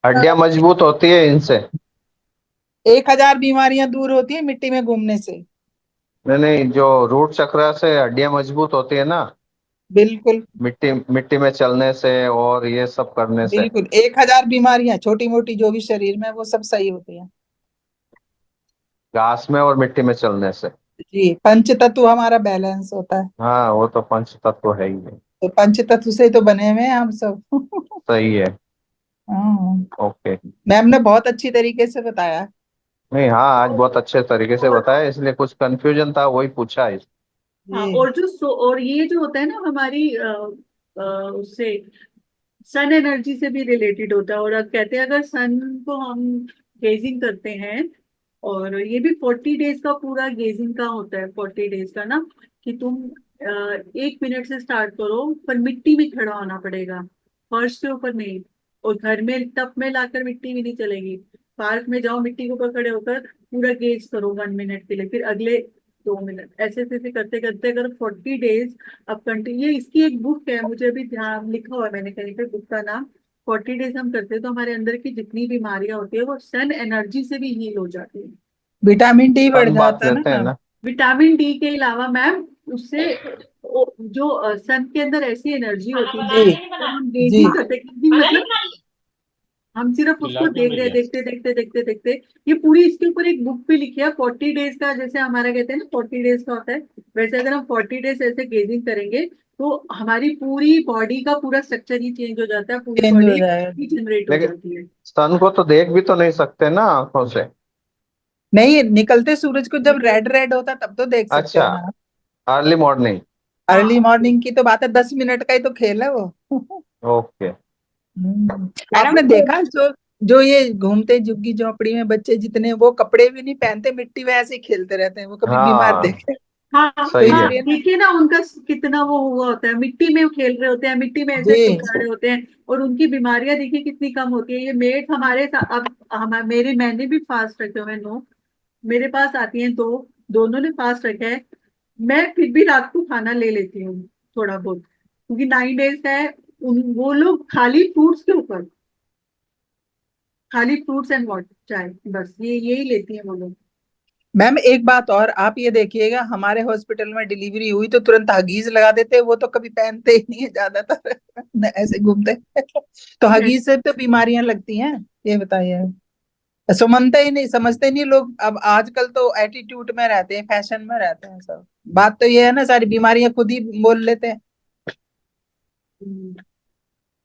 हड्डियां मजबूत होती है इनसे? 1000 बीमारियां दूर होती है मिट्टी में घूमने से। नहीं नहीं, जो रूट चक्र से हड्डियां मजबूत होती है ना, बिल्कुल। मिट्टी मिट्टी में चलने से और ये सब करने से। बिल्कुल 1000 बीमारियां छोटी मोटी जो भी शरीर में, वो सब सही होती हैं। घास में और मिट्टी में चलने से। जी, पंच तत्व हमारा बैलेंस होता है। हाँ, वो तो पंच तत्व है ही है। तो पंच तत्व से ही तो बने हुए हैं हम सब। सही है। हाँ। ओके। मैम ने बहुत अच्छी तरीके से बताया। नहीं, हाँ, आज बहुत अच्छे तरीके से और बताया, इसलिए कुछ कंफ्यूजन था वही पूछा है। हाँ, जी। और ये जो होता है ना हमारी उससे सन एनर्जी से भी रिलेटेड होता है। और अब कहते हैं अगर सन को हम गेजिंग करते हैं, और ये भी 40 डेज का पूरा गेजिंग का होता है, 40 डेज का ना, कि तुम 1 मिनट से स्टार्ट करो, पर मिट्टी में खड़ा होना पड़ेगा, फर्श के ऊपर नहीं। और घर में टब में लाकर मिट्टी भी नहीं चलेगी। पार्क में जाओ, मिट्टी के ऊपर खड़े होकर पूरा गेज करो 1 मिनट के लिए, फिर अगले 2 मिनट, ऐसे ऐसे ऐसे करते करते अगर 40 डेज अब कंटिन्यू, ये इसकी एक बुक है, मुझे अभी ध्यान लिखा हुआ है मैंने कहीं पे, बुक का नाम 40 डेज हम करते हैं तो हमारे अंदर की जितनी बीमारियां होती है वो सन एनर्जी से भी हील हो जाती है। विटामिन डी बढ़ सन बात जाता है लेते हैं ना। ना। विटामिन डी के अलावा मैम उससे जो सन के अंदर ऐसी एनर्जी होती है जी जब हम गेज जी नहीं करते कि मतलब हम सिर्फ खिला उसको दो देख रहे हैं, भैया। देखते देखते देखते देखते। ये पूरी इसके ऊपर एक बुक भी लिखी है 40 डेज का, जैसे हमारा कहते हैं ना 40 डेज का होता है, वैसे अगर हम 40 डेज ऐसे गेजिंग करेंगे तो हमारी पूरी बॉडी का पूरा स्ट्रक्चर ही चेंज हो जाता है, पूरी चेंज हो बॉडी जाएगा। जनरेट हो लेकिन जाती है। सन को तो देख भी तो नहीं सकते ना आंखों से। नहीं, निकलते सूरज को जब निकल रेड रेड होता तब तो देख सकते अच्छा, हो ना। Early morning. अर्ली हाँ मॉर्निंग की तो बात है, 10 मिनट का ही तो खेल है वो। ओके। मैडम आपने देखा जो जो ये घूमते झुग्गी झोपड़ी में बच्चे जितने, वो कपड़े भी नहीं पहनते, मिट्टी में ऐसे ही खेलते रहते हैं, वो कभी बीमार हाँ देखे? हाँ तो सही है। हाँ, इसलिए ना। देखिए ना उनका कितना वो हुआ होता है, मिट्टी में खेल रहे होते हैं, मिट्टी में ऐसे जी खड़े होते हैं, और उनकी बीमारियां देखिए कितनी कम होती है। ये मेट हमारे अब मैंने भी फास्ट रखे हुए, नो, मेरे पास आती हैं तो दोनों ने फास्ट रखा है। मैं फिर भी रात को खाना ले लेती हूँ थोड़ा बहुत, क्योंकि 9 डेज का है। वो लोग खाली फ्रूट्स के ऊपर, खाली फ्रूट्स एंड वाटर, चाय, बस ये यही लेती हैं वो लोग। मैम, एक बात और, आप ये देखिएगा, हमारे हॉस्पिटल में डिलीवरी हुई तो तुरंत हगीज लगा देते हैं, वो तो कभी पहनते ही नहीं है ज्यादातर। न, ऐसे घूमते तो हगीज से तो बीमारियां लगती हैं। ये बताइए, समझते ही नहीं, समझते नहीं लोग। अब आजकल तो एटीट्यूड में रहते हैं, फैशन में रहते हैं सब। बात तो ये है ना, सारी बीमारियां खुद ही बोल लेते हैं।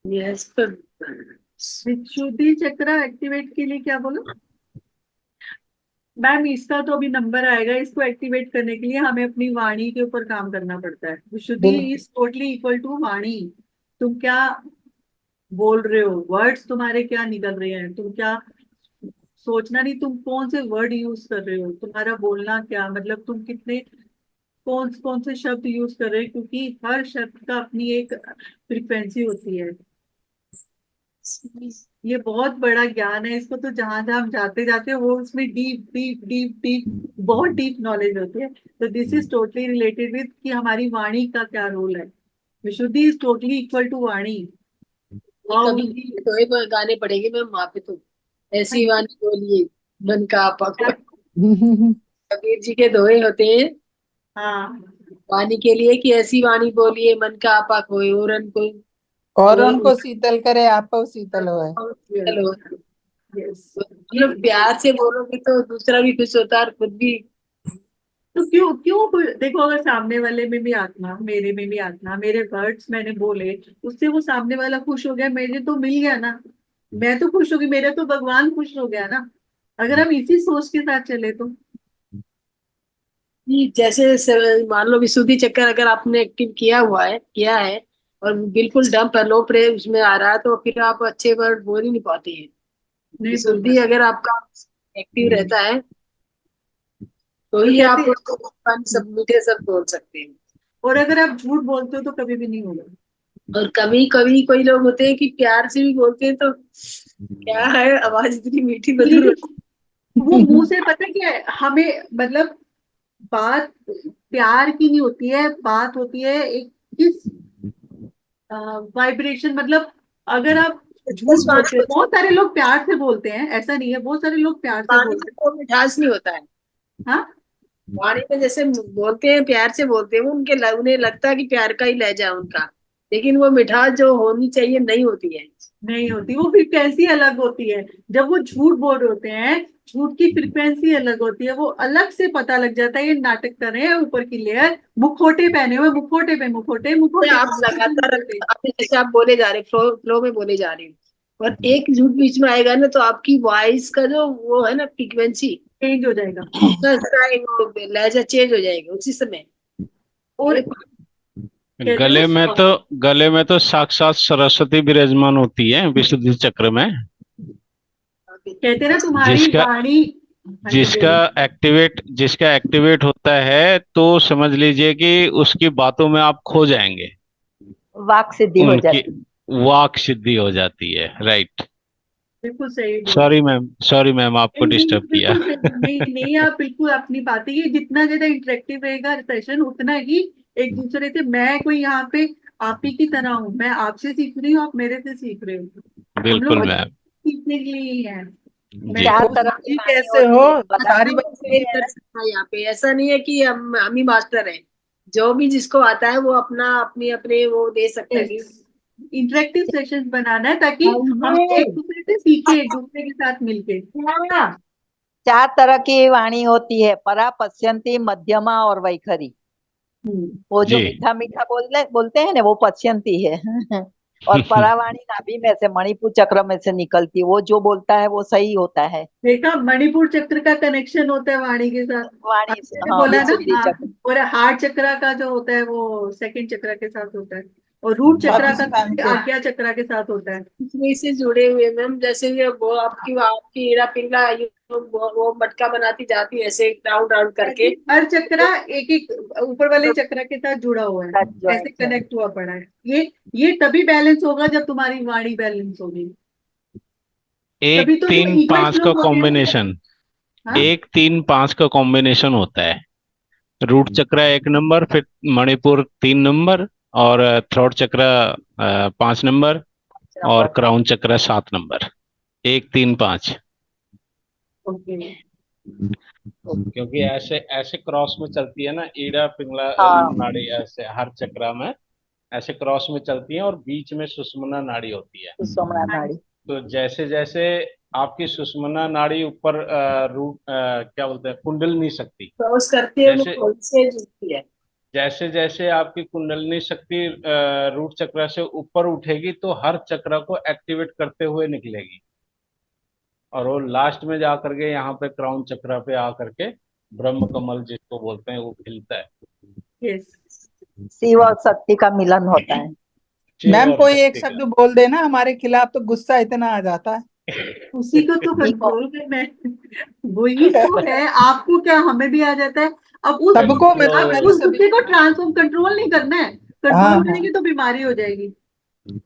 यस। विशुद्धि चक्र एक्टिवेट के लिए क्या बोलो मैम? इसका तो अभी नंबर आएगा, इसको एक्टिवेट करने के लिए हमें अपनी वाणी के ऊपर काम करना पड़ता है। विशुद्धि बिल्कुल। इज टोटली इक्वल टू वाणी। तुम क्या बोल रहे हो, वर्ड्स तुम्हारे क्या निकल रहे हैं, तुम क्या सोचना नहीं, तुम कौन से वर्ड यूज कर रहे हो, तुम्हारा बोलना क्या मतलब, तुम कितने कौन कौन से शब्द यूज कर रहे हो, क्योंकि हर शब्द का अपनी एक फ्रिक्वेंसी होती है। ये बहुत बड़ा ज्ञान है, इसको तो जहां जहां हम जाते जाते हैं वो उसमें डीप डीप डीप डीप बहुत डीप नॉलेज होती है। तो this is totally related with कि हमारी वाणी का क्या रोल है। Vishuddhi is totally equal to vani. How कभी दोहे पर गाने पड़ेंगे मैम वहां पे तो। ऐसी वाणी बोलिए मन का आपा को। कबीर जी के दोहे होते हैं हाँ वाणी के लिए कि ऐसी वाणी बोलिए मन का आपा कोई और कोई और और उनको शीतल करे, आपको शीतल होए। चलो। यस। मतलब प्यार से बोलोगे तो दूसरा भी खुश होता है और खुद भी। तो क्यों क्यों देखो, अगर सामने वाले में भी आत्मा, मेरे में भी आत्मा, मेरे वर्ड्स मैंने बोले, उससे वो सामने वाला खुश हो गया, मेरे तो मिल गया ना, मैं तो खुश हो गई, मेरा तो भगवान खुश हो गया ना, अगर हम इसी सोच के साथ चले तो। कि जैसे मान लो विशुद्धि चक्कर अगर आपने एक्टिव किया है और बिल्कुल डंप है, लो प्रे उसमें आ रहा है, तो फिर आप अच्छे वर्ड बोल ही नहीं पाते हैं। नहीं बोल विशुद्धि पाते। अगर आपका एक्टिव रहता है तो और ही आप कहते, सब मीठे सब बोल सकते हैं। और अगर आप झूठ बोलते हो तो कभी भी नहीं होगा। और कभी कभी कोई लोग होते हैं कि प्यार से भी बोलते हैं तो क्या है, आवाज इतनी मीठी मधुर लेकिन होती वो मुंह से पता क्या है हमें, मतलब बात प्यार की नहीं होती है, बात होती है एक किस वाइब्रेशन, मतलब अगर आप है। झूठ बस वाणी बोलते हो, बहुत सारे लोग प्यार से बोलते हैं, ऐसा नहीं है, बहुत सारे लोग प्यार से वाणी बोलते में तो मिठास नहीं होता है। हैं। हाँ वाणी में जैसे बोलते हैं प्यार से बोलते हैं, वो उन्हें लगता है कि प्यार का ही लहजा है उनका, लेकिन वो मिठास जो होनी चाहिए नहीं होती है। नहीं होती, वो फ्रिक्वेंसी अलग होती है। जब वो झूठ बोल रहे होते हैं, झूठ की फ्रिक्वेंसी अलग होती है, वो अलग से पता लग जाता है ये नाटक कर रहे हैं, ऊपर की लेयर, मुखोटे पहने हुए, मुखोटे पे मुखोटे, तो मुखोटे पे आप मुखोटे, लगातार मुखोटे आपने जैसे आप बोले जा रहे फ्लो में बोले जा रहे हो और एक झूठ बीच में आएगा ना, तो आपकी वॉइस का जो वो है ना फ्रीक्वेंसी, चेंज हो जाएगा। वो लहजा चेंज हो जाएगा उसी समय। और ये कहते हैं ना, गले में तो साक्षात सरस्वती विराजमान होती है विशुद्धि चक्र में। कहते हैं ना तुम्हारी जिसका वाणी। हाँ जी जिसका बोलो। जिसका एक्टिवेट होता है तो समझ लीजिए कि उसकी बातों में आप खो जाएंगे। वाक सिद्धि हो उनकी जाती है। वाक सिद्धि हो जाती है, राइट। बिल्कुल सही बोल रहे हो। सॉरी मैम, आपको नहीं नहीं, डिस्टर्ब किया। बिल्कुल सही, नहीं नहीं, आप बिल्कुल अपनी बात है, ये जितना ज्यादा इंटरेक्टिव रहेगा सेशन उतना ही एक दूसरे से, मैं कोई यहाँ पे आप ही की तरह हूँ, मैं आपसे सीख रही हूँ, आप मेरे से सीख रहे हो, हम बिल्कुल लोग मैम। सीखने के लिए ही हैं। मैं जी। चार तो तरह की जी वाणी कैसे हो होती है, पता अच्छा सारी वो बातें explain कर सकता है यहाँ पे, ऐसा नहीं है कि हम ही मास्टर हैं। जो भी जिसको आता है वो अपना अपनी अपने वो दे सकता है कि इंटरेक्टिव सेशन बनाना है ताकि हम एक दूसरे से सीखे, एक दूसरे के साथ मिलके। चार तरह की वाणी होती है, परा, पश्यंती, मध्यमा और वैखरी। वो जो जी। मीठा मीठा बोलते हैं ना, वो पश्यंती है। और परावाणी नाभि में से, मणिपुर चक्र में से निकलती है, वो जो बोलता है वो सही होता है। देखा, मणिपुर चक्र का कनेक्शन होता है वाणी के साथ, वाणी से, आपने हाँ, बोला ना, विशुद्धि हाँ। चक्र। और हार्ट चक्र का जो होता है वो सेकंड चक्र के साथ होता है, और रूट चक्र का स्वादिष्टांग से। आज्ञा चक्र के साथ होता है। दूसरे से जुड़े हुए मैम, जैसे ये वो आपकी आपकी हीरा पिंगला वो मटका बनाती जाती है ऐसे राउंड राउंड करके। हर चक्र एक एक ऊपर वाले चक्र के साथ जुड़ा हुआ है, ऐसे ज्वाइंट है। कनेक्ट हुआ पड़ा है। ये तभी बैलेंस होगा जब तुम्हारी वाणी बैलेंस होगी, एक तभी तो वो तीन इक्वल पांच फ्लो का होते हैं ना। कॉम्बिनेशन, हाँ, 1 3 5 का कॉम्बिनेशन होता है। रूट चक्र 1 नंबर, फिर मणिपुर 3 नंबर, और थ्रोट चक्र 5 नंबर, और नंबर। क्राउन चक्र 7 नंबर। 1 3 5। ओके। क्योंकि ऐसे ऐसे क्रॉस में चलती है ना, ईड़ा पिंगला हाँ, नाड़ी, ऐसे हर चक्र में ऐसे क्रॉस में चलती है, और बीच में सुषुम्ना नाड़ी होती है। सुषुम्ना नाड़ी। तो जैसे जैसे आपकी सुषुम्ना नाड़ी ऊपर क्या बोलते हैं, कुंडलनी शक्ति, क्रॉस करती है वो जैसे कौन से जुड़ती है। जैसे जैसे आपकी कुंडलनी शक्ति रूट चक्र से ऊपर उठेगी, तो हर चक्र को एक्टिवेट करते हुए निकलेगी, और वो लास्ट में जा करके यहाँ पे क्राउन चक्र पे आकर के ब्रह्म कमल जिसको बोलते हैं वो खिलता है। यस। शिव और शक्ति का मिलन होता है। शिव मैम और कोई एक शक्ति का। शब्द बोल देना हमारे खिलाफ तो गुस्सा इतना आ जाता है। उसी को तो ठीक हो। कंट्रोल करना है, वही तो है। आपको क्या, हमें भी आ जाता है। अब उस सबको अब मैंने उस सभी। गुस्से को ट्रांसफॉर्म, कंट्रोल नहीं करना है। हाँ कंट्रोल हाँ। करेंगे तो बीमारी हो जाएगी।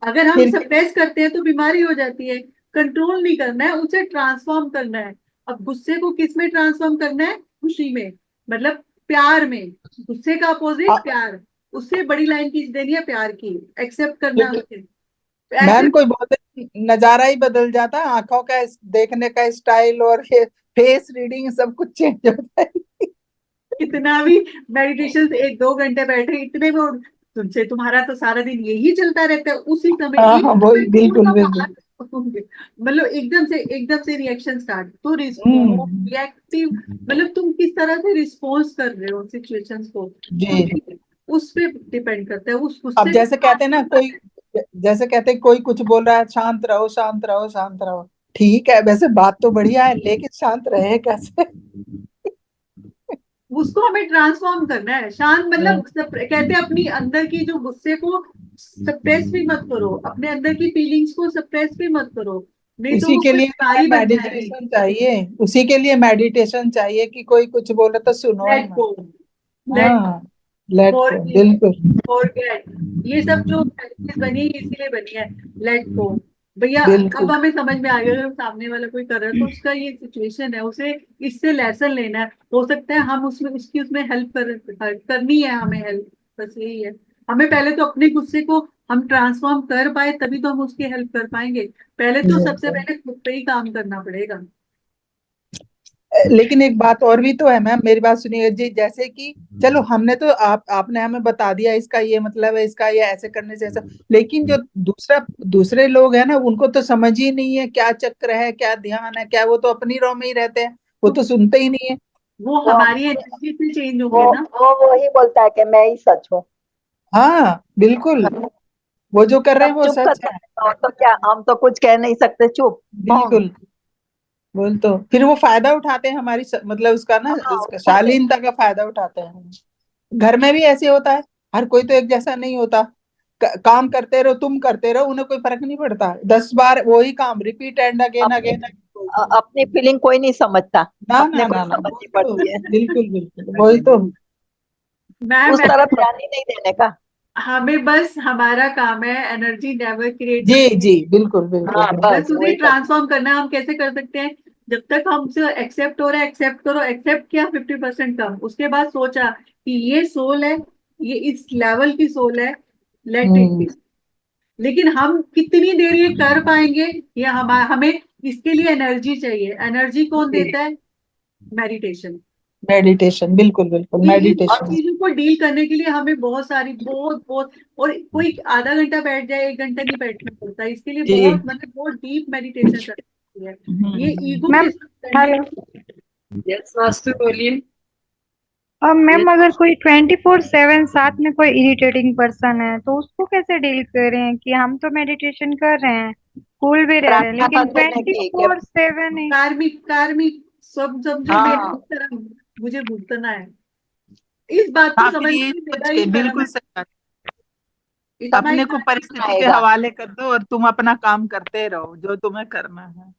अगर हम फिर सप्रेस करते हैं तो बीमारी हो जाती है। कंट्रोल नहीं करना है, उसे ट्रांसफॉर्म करना है। अब गुस्से को किस में ट्रांसफॉर्म करना है? खुशी में, मतलब प्यार में। गुस्से का अपोजिट प्यार। उससे बड़ी लाइन खींच देनी है प्यार की, एक्सेप्ट करना है फिर उसे। ऐसे मैम कोई बोलते नजारा ही बदल जाता है, आंखों का देखने का स्टाइल और ये फेस रीडिंग सब कुछ चेंज होता है। कितना भी मेडिटेशन से 1 2 घंटे बैठे, इतने में तुमसे तुम्हारा तो सारा दिन यही चलता रहता है, उसी समय हाँ हाँ, एक वही समय थोड़ा बिल्कुल सा बिल्कुल। बाहर होंगे, मतलब एकदम से रिएक्शन स्टार्ट, तो रिस्पॉन्स हम्म। रिएक्टिव, मतलब तुम किस तरह से रिस्पॉन्स कर रहे हो सिचुएशंस को, जी। उस पे डिपेंड करता है, उस अब गुस्से जैसे को। कहते हैं ना कोई, जैसे कहते हैं कोई कुछ बोल रहा है, शांत रहो शांत रहो शांत रहो। ठीक है, वैसे बात तो बढ़िया है, लेकिन शांत रहे कैसे? उसको हमें ट्रांसफॉर्म करना है। शांत हम्म। मतलब कहते हैं अपनी अंदर की जो गुस्से को सप्रेस भी मत करो, अपने अंदर की फीलिंग्स को सप्रेस भी मत करो, नहीं तो उसी वो के लिए तो बीमारी बन जाएगी। मेडिटेशन चाहिए, उसी के लिए मेडिटेशन चाहिए कि कोई कुछ बोले तो सुनो ही लेट मत। गो, लेट हाँ, लेट को फॉरगिव, बिल्कुल। फॉरगेट, ये सब जो प्रैक्टिस बनी है इसीलिए बनी है। Let go. भैया, अब बिल्कुल। हमें समझ में आ गया अगर सामने वाला कोई कर रहा है तो उसका ये सिचुएशन है, उसे इससे लेसन लेना है। हो सकता है हम उसमें उसकी उसमें करनी है, हमें हेल्प, बस यही है। हमें पहले तो अपने गुस्से को हम ट्रांसफॉर्म कर पाए तभी तो हम उसकी हेल्प कर पाएंगे। पहले तो सबसे बिल्कुल। पहले खुद पे ही काम करना पड़ेगा। लेकिन एक बात और भी तो है मैम, मेरी बात सुनिए जी, जैसे कि चलो हमने तो आपने हमें बता दिया इसका ये मतलब है, इसका ये ऐसे करने से ऐसा, लेकिन जो दूसरे लोग हैं ना, उनको तो समझ ही नहीं है क्या चक्र है, क्या ध्यान है, क्या, वो तो अपनी रॉ में ही रहते हैं, वो तो तो सुनते ही नहीं है। वो वो हमारी एनर्जी से चेंज वो होंगे ना। वो वही बोलता है कि मैं ही सच हूँ। हाँ बिल्कुल, वो जो कर रहे हैं सब वो चुप कर सच है। जाते हैं, और तो क्या, हम तो कुछ कह नहीं सकते, चुप मौन। बिल्कुल। बोल तो फिर वो फायदा उठाते हैं हमारी मतलब उसका ना, हाँ, उसका उठाते शालीनता का फायदा उठाते हैं। घर में भी ऐसे होता है, हर कोई तो एक जैसा नहीं होता। काम करते रहो, तुम करते रहो, उन्हें कोई फर्क नहीं पड़ता, 10 बार वही काम रिपीट एंड अगेन अपनी अगेन। अपनी फीलिंग कोई नहीं समझता, ना अपने ना को ना ही ना, समझनी वही तो, पड़ती है। बिल्कुल बिल्कुल वही तो। मैं उस तरफ वैसे ध्यान ही नहीं देने का। हमें बस हमारा काम है एनर्जी नेवर क्रिएट जी करना, जी, बिल्कुल बिल्कुल हाँ बिल्कुल। बस बस उसे वही करना। ट्रांसफॉर्म करना है। हम कैसे कर सकते हैं? जब तक हमसे एक्सेप्ट हो रहा है एक्सेप्ट करो, एक्सेप्ट किया 50% कम, उसके बाद सोचा कि ये सोल है, ये इस लेवल की सोल है, लेट इट हम्म। बी। लेकिन हम कितनी देर ये कर पाएंगे? ये हमें इसके लिए एनर्जी चाहिए। एनर्जी कौन जी, देता है? मेडिटेशन। मेडिटेशन, बिल्कुल बिल्कुल, इन सब मेडिटेशन। चीजों को डील करने के लिए हमें बहुत सारी बहुत बहुत, और कोई आधा घंटा बैठ जाए, 1 घंटा नहीं बैठना पड़ता इसके लिए। जी। बहुत मतलब बहुत डीप मेडिटेशन करती है। ये ईगो मैम के साथ करने हेलो। यस मास्टर बोलिए। अब मैम यस। अगर कोई 24/7 साथ में कोई इरिटेटिंग पर्सन है तो उसको कैसे डील करें कि हम तो मेडिटेशन कर रहे हैं, कूल भी रह रहे हैं, प्रार्थना लेकिन कर देने ट्वेंटी की कि फोर सेवन ही। कार्मिक कार्मिक सब समझो मेरी हाँ तरह मुझे भुगतना है। इस बात को हाँ, फिर समझने यही में मेरा ही सोच के कर्म बिल्कुल है। सही बात। इतना ही अपने को कर्म परिस्थिति के आएगा। हवाले कर दो और तुम अपना काम करते रहो जो तुम्हें करना है।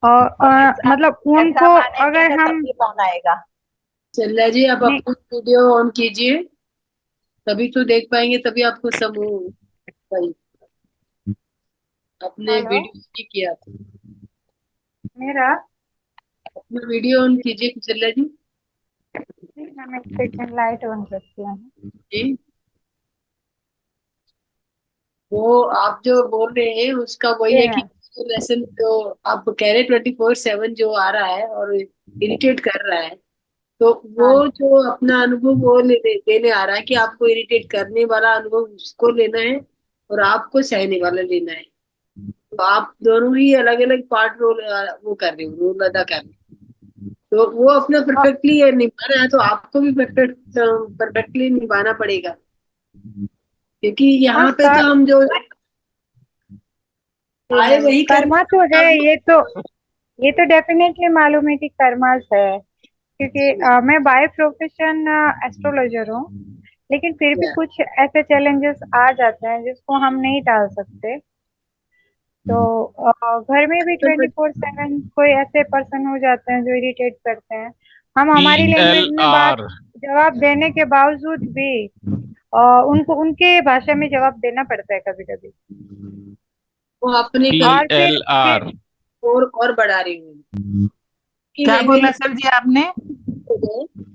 और और ऐसा मतलब ऐसा उनको मानेंगे अगर तो हम तभी कौन आएगा। चल्ला जी आप नहीं, अपनी वीडियो ऑन कीजिए, तभी तो देख पाएंगे, तभी आपको समूह भाई अपने हेलो वीडियो नहीं किया था। मेरा अपना वीडियो ऑन कीजिए चल्ला जी। हम एक सेकंड लाइट ऑन करते हैं। जी। वो आप जो बोल रहे हैं उसका वही ये है कि है। लेसन जो आप कह रहे 24/7 जो आ रहा है और इरिटेट कर रहा है, तो वो हाँ जो अपना अनुभव वो देने आ रहा है कि आपको इरिटेट करने वाला अनुभव उसको लेना है और आपको सहने वाला लेना है। तो आप दोनों ही अलग अलग पार्ट रोल वो कर रहे हो, रोल अदा कर रहे हो। तो वो अपना परफेक्टली निभा रहा है, तो आपको भी परफेक्टली निभाना पड़ेगा, क्योंकि हाँ यहाँ पे तो हम जो आए वही कर्मा तो है, करना। ये तो डेफिनेटली मालूम है कि कर्मास है, क्योंकि मैं बाय प्रोफेशन एस्ट्रोलॉजर हूँ, लेकिन फिर भी कुछ ऐसे चैलेंजेस आ जाते हैं जिसको हम नहीं टाल सकते। तो घर में भी 24/7 कोई ऐसे पर्सन हो जाते हैं जो इरिटेट करते हैं। हम हमारी लैंग्वेज में बात PLR। जवाब देने के बावजूद भी उनको उनके भाषा में जवाब देना पड़ता है कभी कभी। वो अपनी पी और एल फिर आर और बढ़ा रही हूँ कि क्या लैंग्वेज बोला सर जी आपने? में।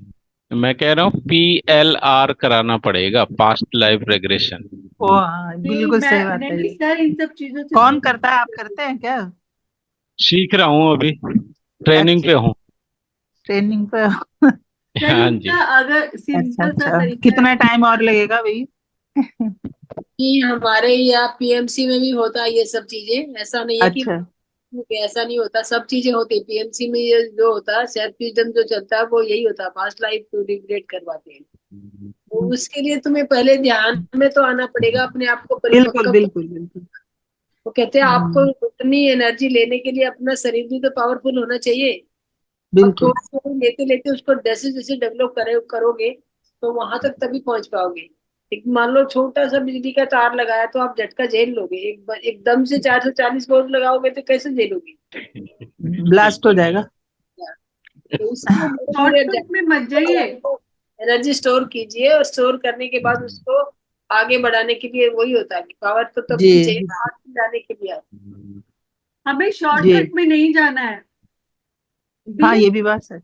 मैं कह रहा हूँ PLR कराना पड़ेगा, पास्ट लाइफ रेग्रेशन। ओ हाँ, नहीं, बिल्कुल सही मैं बात है नहीं ये। सर, इन सब चीजों से कौन दूर। करता है, आप करते हैं क्या? सीख रहा हूँ अभी, ट्रेनिंग अच्छा, पे हूँ। ट्रेनिंग पे। सर हाँ जी। इनका अगर अच्छा सिंपल सा अच्छा, तरीका है। कितना टाइम और लगेगा भाई? कि हमारे यहाँ पीएमसी में भी होता है ये सब चीजें, ऐसा नहीं है कि अच्छा। ऐसा नहीं होता, सब चीजें होती है पीएमसी में। ये जो होता है सेल्फ विजडम जो चलता है वो यही होता है, पास्ट लाइफ को रिग्रेट करवाते हैं। तो उसके लिए तुम्हें पहले ध्यान में तो आना पड़ेगा, अपने आप को बिल्कुल परिपक्व। बिल्कुल बिल्कुल। वो कहते हैं आपको हम्म, उतनी एनर्जी लेने के लिए अपना शरीर भी तो पावरफुल होना चाहिए। अब बिल्कुल। थोड़ा थोड़ा लेते लेते उसको जैसे जैसे डेवलप करोगे तो वहां तक तभी पहुंच पाओगे। एक मान लो छोटा सा बिजली का तार लगाया तो आप झटका झेल लोगे, एकदम से 440 वोल्ट लगाओगे तो कैसे झेलोगे? ब्लास्ट हो जाएगा। तो इसलिए शॉर्टकट में मत जाइए। एनर्जी स्टोर कीजिए, और स्टोर करने के बाद उसको आगे बढ़ाने के लिए वही होता है कि पावर तो तब जी भी चाहिए ना, आगे जाने के लिए। हमें जी। शॉर्टकट में नहीं जाना है। हाँ, बी ये भी बात है।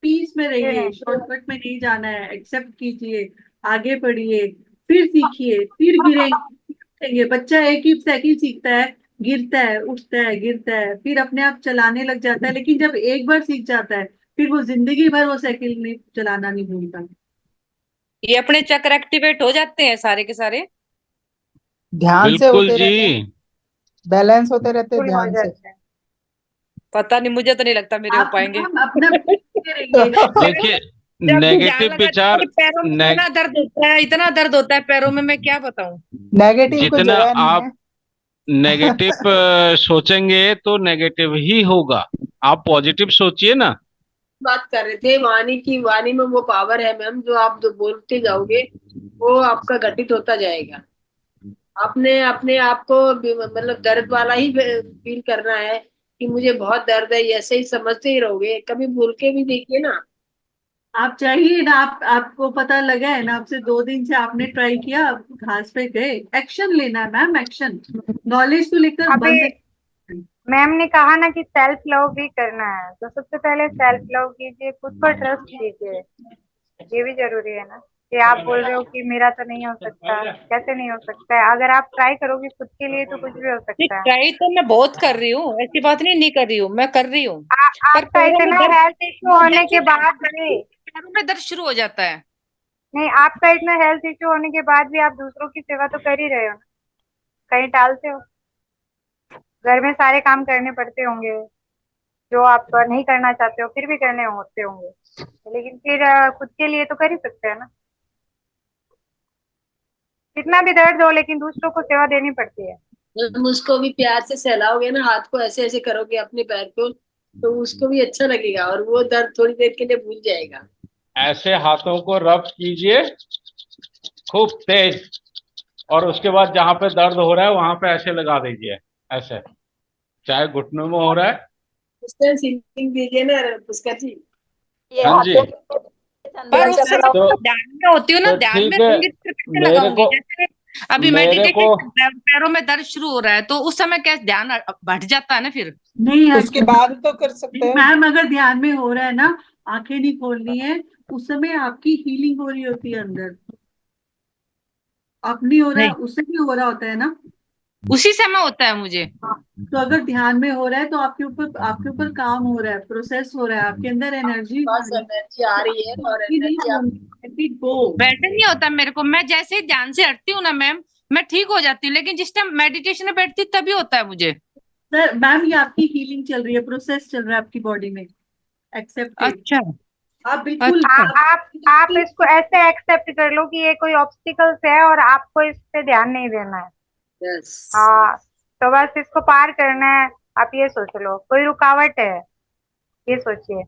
पीस में ये रहिए, है। शॉर्टकट में नहीं जाना है। एक्सेप्ट कीजिए, आगे बढ़िए, फिर सीखिए, फिर गिरेंगे। बच्चा एक ही साइकिल सीखता है, गिरता है, उठता है, गिरता है, फिर अपने आप चलाने लग जाता है। लेकिन जब एक बार सीख जाता है, फिर वो जिंदगी भर वो साइकिल नहीं चलाना नहीं भूलता। ये अपने चक्र एक्टिवेट हो जाते हैं सारे के सारे। ध्यान से बिल्कुल होते जी। रहते हैं, बैलेंस होते रहते हैं फुल हो ध्यान से। जाते हैं। पता नहीं, मुझे तो नहीं लगता मेरे हो आप पाएंगे। हम अपना सीखते रहिए। देखिए, जब भी ध्यान नेगेटिव लगाती हूँ विचार, कि पैरों में ने, इतना दर्द होता है, इतना दर्द होता है पैरों में, मैं क्या बताऊं। नेगेटिव को जितना जगह नहीं आप है। नेगेटिव सोचेंगे तो नेगेटिव ही होगा। आप पॉजिटिव सोचिए ना। बात कर रहे थे वाणी की, वाणी में वो पावर है मैम, जो आप जो बोलते जाओगे वो आपका घटित होता जाएगा। आपने अपने आप को मतलब दर्द वाला ही फील करना है कि मुझे बहुत दर्द है, ऐसे ही समझते ही रहोगे, कभी भूल के भी देखिए ना। आप चाहिए ना, आपको पता लगा है ना, आपसे 2 दिन से आपने ट्राई किया, आप घास पे गए, एक्शन लेना है मैम, एक्शन। नॉलेज तो लेकर अभी बंद। मैम ने कहा ना कि सेल्फ लव भी करना है, तो सबसे पहले सेल्फ लव कीजिए, खुद पर ट्रस्ट कीजिए। ये भी जरूरी है ना, कि आप बोल रहे हो कि मेरा तो नहीं हो सकता, कैसे नहीं हो सकता है? अगर आप ट्राई करोगे खुद के लिए तो कुछ भी हो नहीं, सकता है। ट्राई तो मैं बहुत कर रही हूँ, ऐसी बात नहीं कर रही हूँ, मैं कर रही हूँ। पर आपका पैरों में इतना दर्द, हेल्थ इश्यू होने के बाद भी, पैरों में दर्द शुरू हो जाता है। नहीं, आपका इतना हेल्थ इश्यू होने के बाद भी आप दूसरों की सेवा तो कर ही रहे हो ना, कहीं टालते हो? घर में सारे काम करने पड़ते होंगे जो आप नहीं करना चाहते हो, फिर भी करने होते होंगे, लेकिन फिर खुद के लिए तो कर ही सकते हैं ना। कितना भी दर्द हो, लेकिन दूसरों को सेवा देनी पड़ती है। तुम उसको भी प्यार से सहलाओगे ना, हाथ को ऐसे ऐसे करोगे अपने पैर को, तो उसको भी अच्छा लगेगा और वो दर्द थोड़ी देर के लिए भूल जाएगा। ऐसे हाथों को रब कीजिए खूब तेज, और उसके बाद जहां पे दर्द हो रहा है वहां पे ऐसे लगा दीजिए, ऐसे, चाहे घुटनों में हो रहा है। उस टाइम सीलिंग दीजिए ना पुष्कर जी। ये हाँ जी। हाथों पे पर चंदन उस का समय लगाओ। तो ध्यान में होती हूँ ना, तो ध्यान में ठीक है, रहूंगी तो फिर कैसे मेरे लगाऊंगी? को जैसे अभी मेरे मेडिटेशन को करते हैं, पैरों में दर्द शुरू हो रहा है, तो उस समय क्या ध्यान बढ़ जाता है ना फिर। नहीं उसके बाद तो कर सकते हैं। मैम, अगर ध्यान में हो रहा है ना, आंखें नहीं खोलनी है, उस समय आपकी हीलिंग हो रही होती है अंदर। अब नहीं हो रहा है, नहीं, उससे भी हो रहा होता है ना। उसी समय होता है मुझे। तो अगर ध्यान में हो रहा है तो आपके ऊपर काम हो रहा है, प्रोसेस हो रहा है, आपके अंदर एनर्जी पास एनर्जी आ रही है और आपकी नहीं एनर्जी आप। होनी गो। वैसे नहीं होता मेरे को, मैं जैसे ही ध्यान से हटती हूँ ना मैम, मैं ठीक हो जाती हूँ, लेकिन जिस टाइम मेडिटेशन में बैठती तभी होता है मुझे। सर मैम, ये आपकी हीलिंग चल रही है, प्रोसेस चल रहा है आपकी बॉडी में, एक्सेप्टेड। अच्छा। आप बिल्कुल अच्छा। आप इसको ऐसे एक्सेप्ट कर लो कि ये कोई ऑब्स्टिकल्स है और आपको इस पे ध्यान नहीं देना है। यस। हाँ, तो बस इसको पार करना है। आप ये सोच लो कोई रुकावट है, ये सोचिए। नहीं,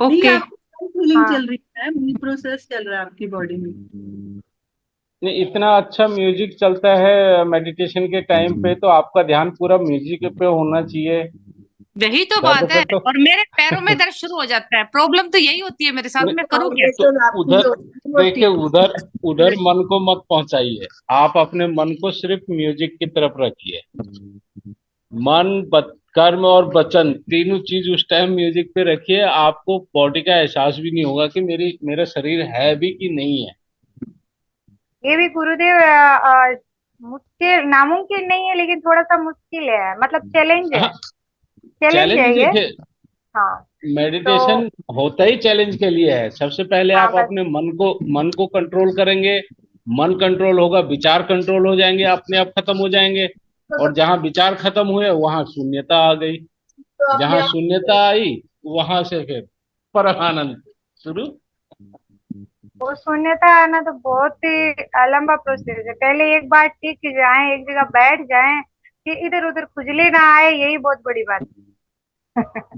ओके। आपकी हीलिंग हाँ, चल रही है मैम, प्रोसेस चल रहा है आपकी बॉडी में। नहीं, इतना अच्छा म्यूजिक चलता है मेडिटेशन के टाइम पे, तो आपका ध्यान पूरा म्यूजिक पे होना चाहिए। यही तो दर्द बात है, पे तो और मेरे पैरों में दर्द शुरू हो जाता है, प्रॉब्लम तो यही होती है मेरे साथ, मैं करूँ क्या? तो वाइब्रेशन आपकी उधर जो होती है वो देखिए, ठीक उधर उधर मन को मत पहुंचाइए, आप अपने मन को सिर्फ म्यूजिक की तरफ रखिए। कर्म और वचन तीनों चीज उस टाइम म्यूजिक पे रखिए, आपको बॉडी का एहसास भी नहीं होगा कि मेरा शरीर है भी कि नहीं है। ये भी गुरुदेव मुश्किल नामुमकिन नहीं है, लेकिन थोड़ा सा मुश्किल है, मतलब चैलेंज है। हाँ, चैलेंज चैलेंज है ये। देखिए, हाँ, तो मेडिटेशन होता ही चैलेंज के लिए है। सबसे पहले हाँ आप बस। अपने मन को कंट्रोल करेंगे, मन कंट्रोल होगा, विचार कंट्रोल हो जाएंगे, अपने आप खत्म हो जाएंगे। और जहां विचार खत्म हुए वहां शून्यता आ गई, तो अपने जहां आप। शून्यता आई वहां से फिर परम आनंद शुरू। वो शून्यता आना तो बहुत ही लंबा प्रोसेस है, पहले एक बार टिक जाए, एक जगह बैठ जाए, कि इधर उधर खुजली ना आए, यही बहुत बड़ी बात है।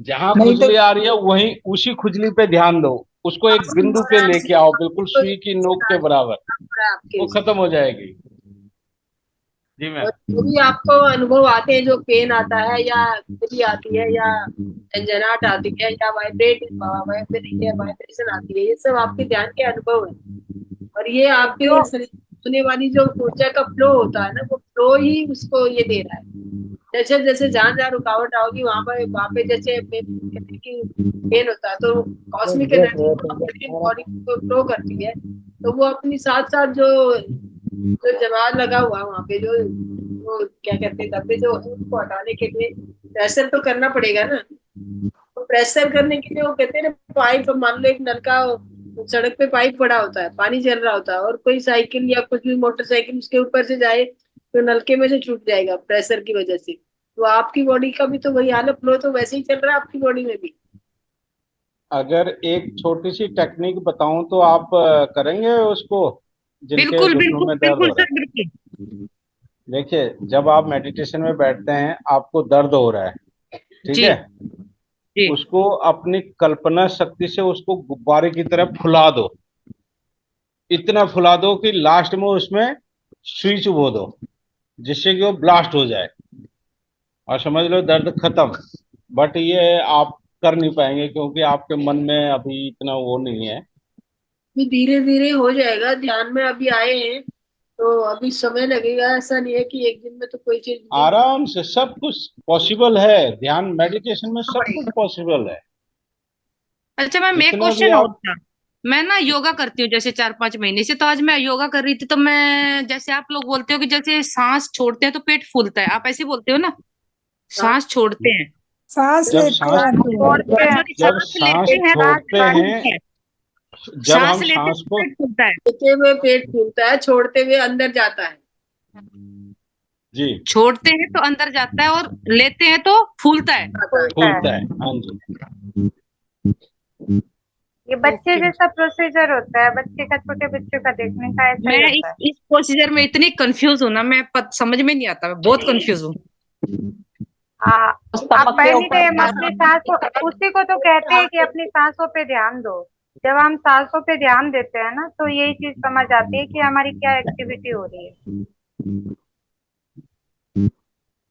जहां नहीं तो खुजली आ रही है वहीं उसी खुजली पे ध्यान दो, उसको एक आपको बिंदु हो पे रहा है, लेके आओ, बिल्कुल तो सुई की नोक के बराबर, हो रहा है आपके वो उसमें। खत्म हो जाएगी। जी मैम। और जो भी आपको अनुभव आते हैं, जो पेन आता है या खुजली आती है या झंझनाहट आती है या वाइब्रेशन आती है, ये सब आपके ध्यान के अनुभव है। और ये जो आपके शरीर होने वाली जो ऊर्जा का फ्लो होता है ना, वो फ्लो ही उसको ये दे रहा है। जैसे जैसे जहां जहां रुकावट आओगी वहां पे जैसे कहते हैं कि पेन होता है, तो कॉस्मिक एनर्जी बॉडी को फ्लो करती है, तो वो अपनी साथ साथ जो जो जवाब लगा हुआ है वहां पे, जो वो क्या कहते हैं धब्बे जो है, उसको हटाने के लिए प्रेशर तो करना पड़ेगा ना। तो प्रेशर करने के लिए वो कहते हैं ना, पाइप मान लो एक नलका, सड़क पे पाइप पड़ा होता है, पानी चल रहा होता है, और कोई साइकिल या कुछ भी मोटरसाइकिल उसके ऊपर से जाए तो नलके में से छूट जाएगा प्रेशर की वजह से। तो आपकी बॉडी का भी तो वही हाल है, फ्लो तो वैसे ही चल रहा है आपकी बॉडी में भी। अगर एक छोटी सी टेक्निक बताऊं तो आप करेंगे उसको, जिनके बिल्कुल घुटनों बिल्कुल में दर्द बिल्कुल हो रहा सर, बिल्कुल। है। देखिए, जब आप मेडिटेशन में बैठते हैं, आपको दर्द हो रहा है, ठीक जी। है, जी। उसको अपनी कल्पना शक्ति से उसको गुब्बारे की तरह फुला दो, इतना फुला दो कि लास्ट में उसमें सुई चुभो दो, जिससे कि वो ब्लास्ट हो जाए, और समझ लो दर्द खत्म। बट ये आप कर नहीं पाएंगे क्योंकि आपके मन में अभी इतना वो नहीं है। धीरे धीरे हो जाएगा, ध्यान में अभी आए हैं तो अभी समय लगेगा, ऐसा नहीं है कि एक दिन में तो कोई चीज नहीं। आराम से सब कुछ पॉसिबल है, ध्यान मेडिटेशन में सब कुछ पॉसिबल है। अच्छा मैम, एक जितना भी क्वेश्चन और आप था। मैं ना योगा करती हूँ जैसे 4-5 महीने से, तो आज मैं योगा कर रही थी, तो मैं जैसे आप लोग बोलते हो कि जैसे सांस छोड़ते हैं तो पेट फूलता है, आप ऐसे बोलते हो ना? सांस छोड़ते हैं, सांस जब लेते सांस हैं छोड़ते हैं, सॉरी, जब सांस सांस लेते हैं तो छोड़ते पेट हैं, फूलता है। जब सांस हम लेते हैं सांस तो को पेट फूलता है, लेते हुए पेट फूलता है, छोड़ते हुए अंदर जाता है। जी छोड़ते हैं तो अंदर जाता है और लेते हैं तो फूलता है। फूलता है, हाँ जी। ये बच्चे ओके। जैसा प्रोसीजर होता है, बच्चे का, छोटे बच्चों का देखने का ऐसा मैं ही होता है। इस प्रोसीजर में इतनी कंफ्यूज हूँ ना, समझ में नहीं आता, मैं बहुत कंफ्यूज हूँ। आप स्टमक के एनी ऊपर टाइम अपनी सांसों, उसी को तो कहते हैं कि अपनी सांसों पे ध्यान दो। जब हम सांसों पे ध्यान देते हैं ना, तो यही चीज समझ आती है कि हमारी क्या एक्टिविटी हो रही है।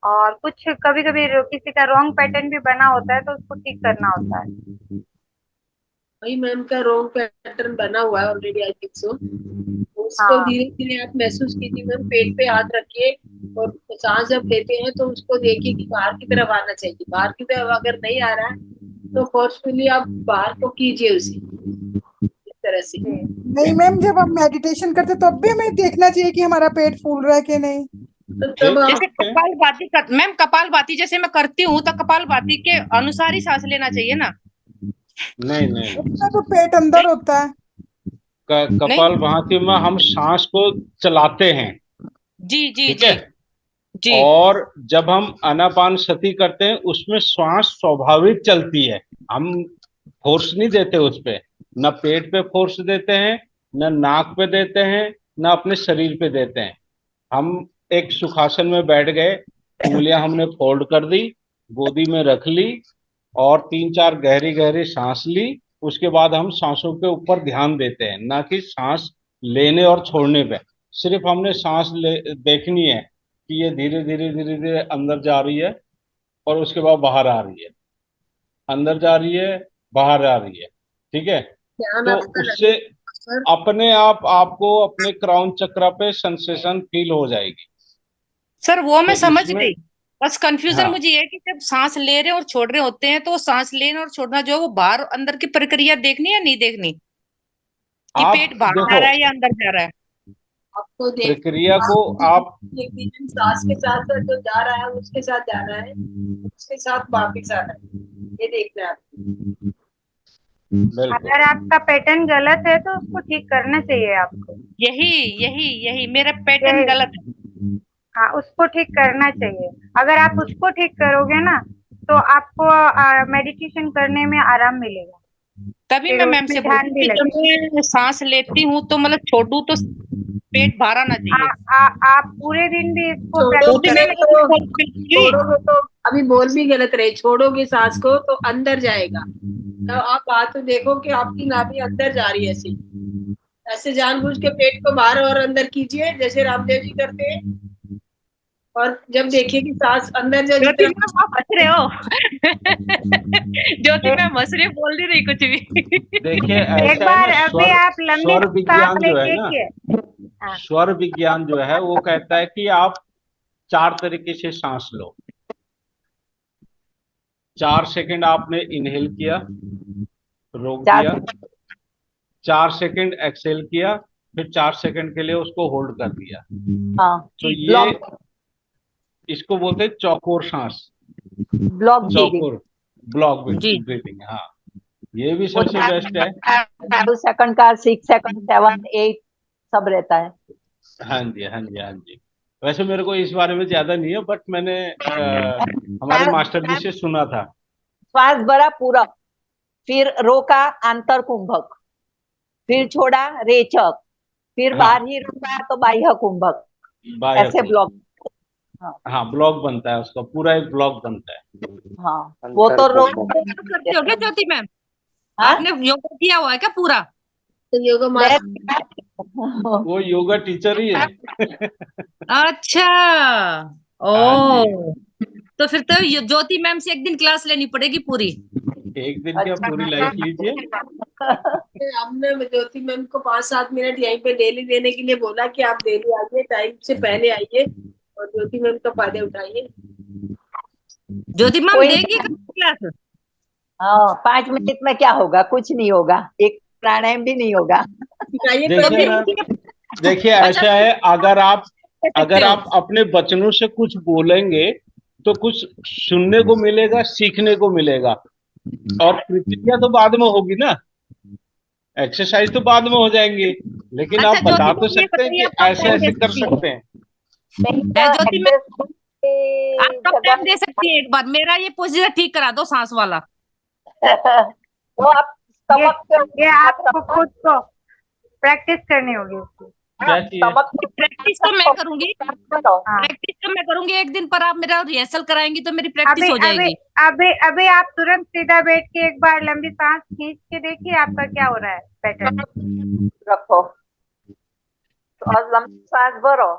और कुछ कभी कभी किसी का रॉन्ग पैटर्न भी बना होता है तो उसको ठीक करना होता है। वही मैम का रॉन्ग पैटर्न बना हुआ है ऑलरेडी, आई थिंक सो। उसको हाँ, धीरे धीरे आप महसूस कीजिए मैम, पेट पे हाथ रखिए और सांस जब लेते हैं तो उसको देखिए कि बाहर की तरफ आना चाहिए। बाहर की तरफ अगर नहीं आ रहा है तो फोर्सफुली आप बाहर को कीजिए उसे, इस तरह से। जी। नहीं मैम, जब हम मेडिटेशन करते तब भी हमें देखना चाहिए कि हमारा पेट फूल रहा है कि नहीं। तो तब आप जैसे कपालभाति मैम, कपालभाति जैसे मैं करती हूँ तो कपालभाति के अनुसार ही सांस लेना चाहिए ना? नहीं नहीं, उसमें तो पेट अंदर होता है। कपालभाति में हम सांस को चलाते हैं, जी जी ठीक जी है। जी। और जब हम आनापान सति करते हैं उसमें श्वास स्वाभाविक चलती है, हम फोर्स नहीं देते उस पे, न पेट पे फोर्स देते हैं, न नाक पे देते हैं, न अपने शरीर पे देते हैं। हम एक सुखासन में बैठ गए, उंगलियां हमने फोल्ड कर दी, गोदी में रख ली और 3-4 गहरी गहरी सांस ली। उसके बाद हम सांसों के ऊपर ध्यान देते हैं, ना कि सांस लेने और छोड़ने पे। सिर्फ हमने सांस देखनी है कि ये धीरे धीरे धीरे धीरे अंदर जा रही है और उसके बाद बाहर आ रही है, अंदर जा रही है, बाहर आ रही है, ठीक है। ध्यान तो आपका उससे लगेगा। अपने आप आपको अपने क्राउन चक्र पे सेंसेशन फील हो जाएगी। सर वो मैं तो समझ इसमें गई, बस कंफ्यूजन हाँ, मुझे ये है कि जब सांस ले रहे हैं और छोड़ रहे होते हैं तो सांस लेना और छोड़ना जो है वो बाहर अंदर की प्रक्रिया देखनी या नहीं देखनी, कि आप पेट बाहर जा देखो रहा है या अंदर जा रहा है? आपको देख प्रक्रिया को आप एक सांस के साथ साथ जो जा रहा है उसके साथ जाना है, उसके साथ वापिस आना है, ये देखना है आपको। बिल्कुल अगर आपका पैटर्न गलत है तो उसको ठीक करना चाहिए आपको। यही यही यही मेरा पैटर्न यही, गलत है। हाँ, उसको ठीक करना चाहिए। अगर आप उसको ठीक करोगे ना तो आपको मेडिटेशन करने में आराम मिलेगा, तभी फिर मैं मैम उसमें से ध्यान बोलती भी कि जब लगेगा। मैं सांस लेती हूँ तो मतलब छोड़ू तो पेट बाहर आना चाहिए। आप पूरे दिन भी इसको छोड़ोगे प्रैक्टिस मैं तो करेंगे। छोड़ोगे तो अभी बोल भी गलत रहे, छोड़ोगे सांस को तो अंदर जाएगा। तो आप बात तो देखो कि आपकी नाभि अंदर जा रही है, ऐसे ऐसे जानबूझ के पेट को बाहर और अंदर कीजिए जैसे रामदेव जी करते हैं। और जब देखिए कि सांस अंदर जा ज्योति जितना, मैम आप हंस रहे हो। ज्योति मैम हंस रही, बोल नहीं रही कुछ भी। देखिए एक ऐसा है बार ना, अभी आप लंबी स्वर सांस विज्ञान जो है लेके ना, देखिए। हाँ, स्वर विज्ञान जो है वो कहता है कि आप 4 तरीके से सांस लो। 4 सेकंड आपने इनहेल किया, रोक दिया, 4 सेकंड एक्सहेल किया, फिर 4 सेकंड के लिए उसको होल्ड कर दिया। हाँ, तो ये इसको बोलते हैं चौकोर सांस, ब्लॉक ब्रीदिंग। चौकोर ब्लॉक जी ब्रीथिंग। हाँ, ये भी वो सबसे बेस्ट है। 2 सेकंड का, 6 सेकंड, 7, 8 सब रहता है। हाँ जी, हाँ जी, हाँ जी। वैसे मेरे को इस बारे में ज्यादा नहीं है, बट मैंने हमारे मास्टर जी से सुना था। श्वास भरा पूरा, फिर रोका आंतर कुंभक, फिर छोड़ा रेचक, फिर हाँ, बाहर ही रोका तो बाह्य कुंभक, बाह्य ऐसे को, ब्लॉक। हाँ हाँ ब्लॉक बनता है उसका, पूरा एक ब्लॉक बनता है। हाँ, वो तो रोक करते हो क्या ज्योति मैम? हाँ? आपने योगा किया हुआ है क्या पूरा? तो योगा वो योगा टीचर ही है। अच्छा, हाँ जी, ओ, तो फिर तो ज्योति मैम से एक दिन क्लास लेनी पड़ेगी पूरी। एक दिन क्या अच्छा पूरी लाइफ लीजिए। हमने ज्योति मैम को 5-7 मिनट यहीं पे डेली देने के लिए बोला कि आप डेली आइए, टाइम से पहले आइए और ज्योति मैम का फायदा उठाइए। ज्योति मैम कोई देगी क्लास? हाँ 5 मिनट में क्या होगा, कुछ नहीं होगा, एक प्राणायाम भी नहीं होगा। सिखाइए तो देखिए फिर मैम, उनकी देखिए अच्छा ऐसा है, अगर सकते हो। आप अपने वचनों से कुछ बोलेंगे तो कुछ सुनने को मिलेगा, सीखने को मिलेगा। और प्रक्रिया तो बाद में होगी ना, एक्सरसाइज तो बाद में हो जाएंगी, लेकिन अच्छा आप बता ज्योति तो मैम ये सकते हैं बताइए, कि आप कब ऐसे टाइम ऐसे दे कर सकती हैं? सकते हैं। मेरा ज्योति मैम एड्रेस आप की कब टाइम जगह दे सकती हैं? एक बार मेरा ये पोजीशन ठीक करा दो, सांस वाला। वो आप ये स्टमक पे ये हाथ आपको रखना, खुद को प्रैक्टिस करनी होगी उसकी। क्या चाहिए? स्टमक पे प्रैक्टिस तो मैं करूंगी, करो। हाँ प्रैक्टिस तो मैं करूंगी एक दिन, पर आप मेरा रिहर्सल कराएंगी तो मेरी प्रैक्टिस अभी हो अभी जाएगी। अभी अभी आप तुरंत सीधा बैठ के एक बार लंबी सांस खींच के देखिए आपका क्या हो रहा है पैटर्न। रखो तो और लंबी सांस भरो,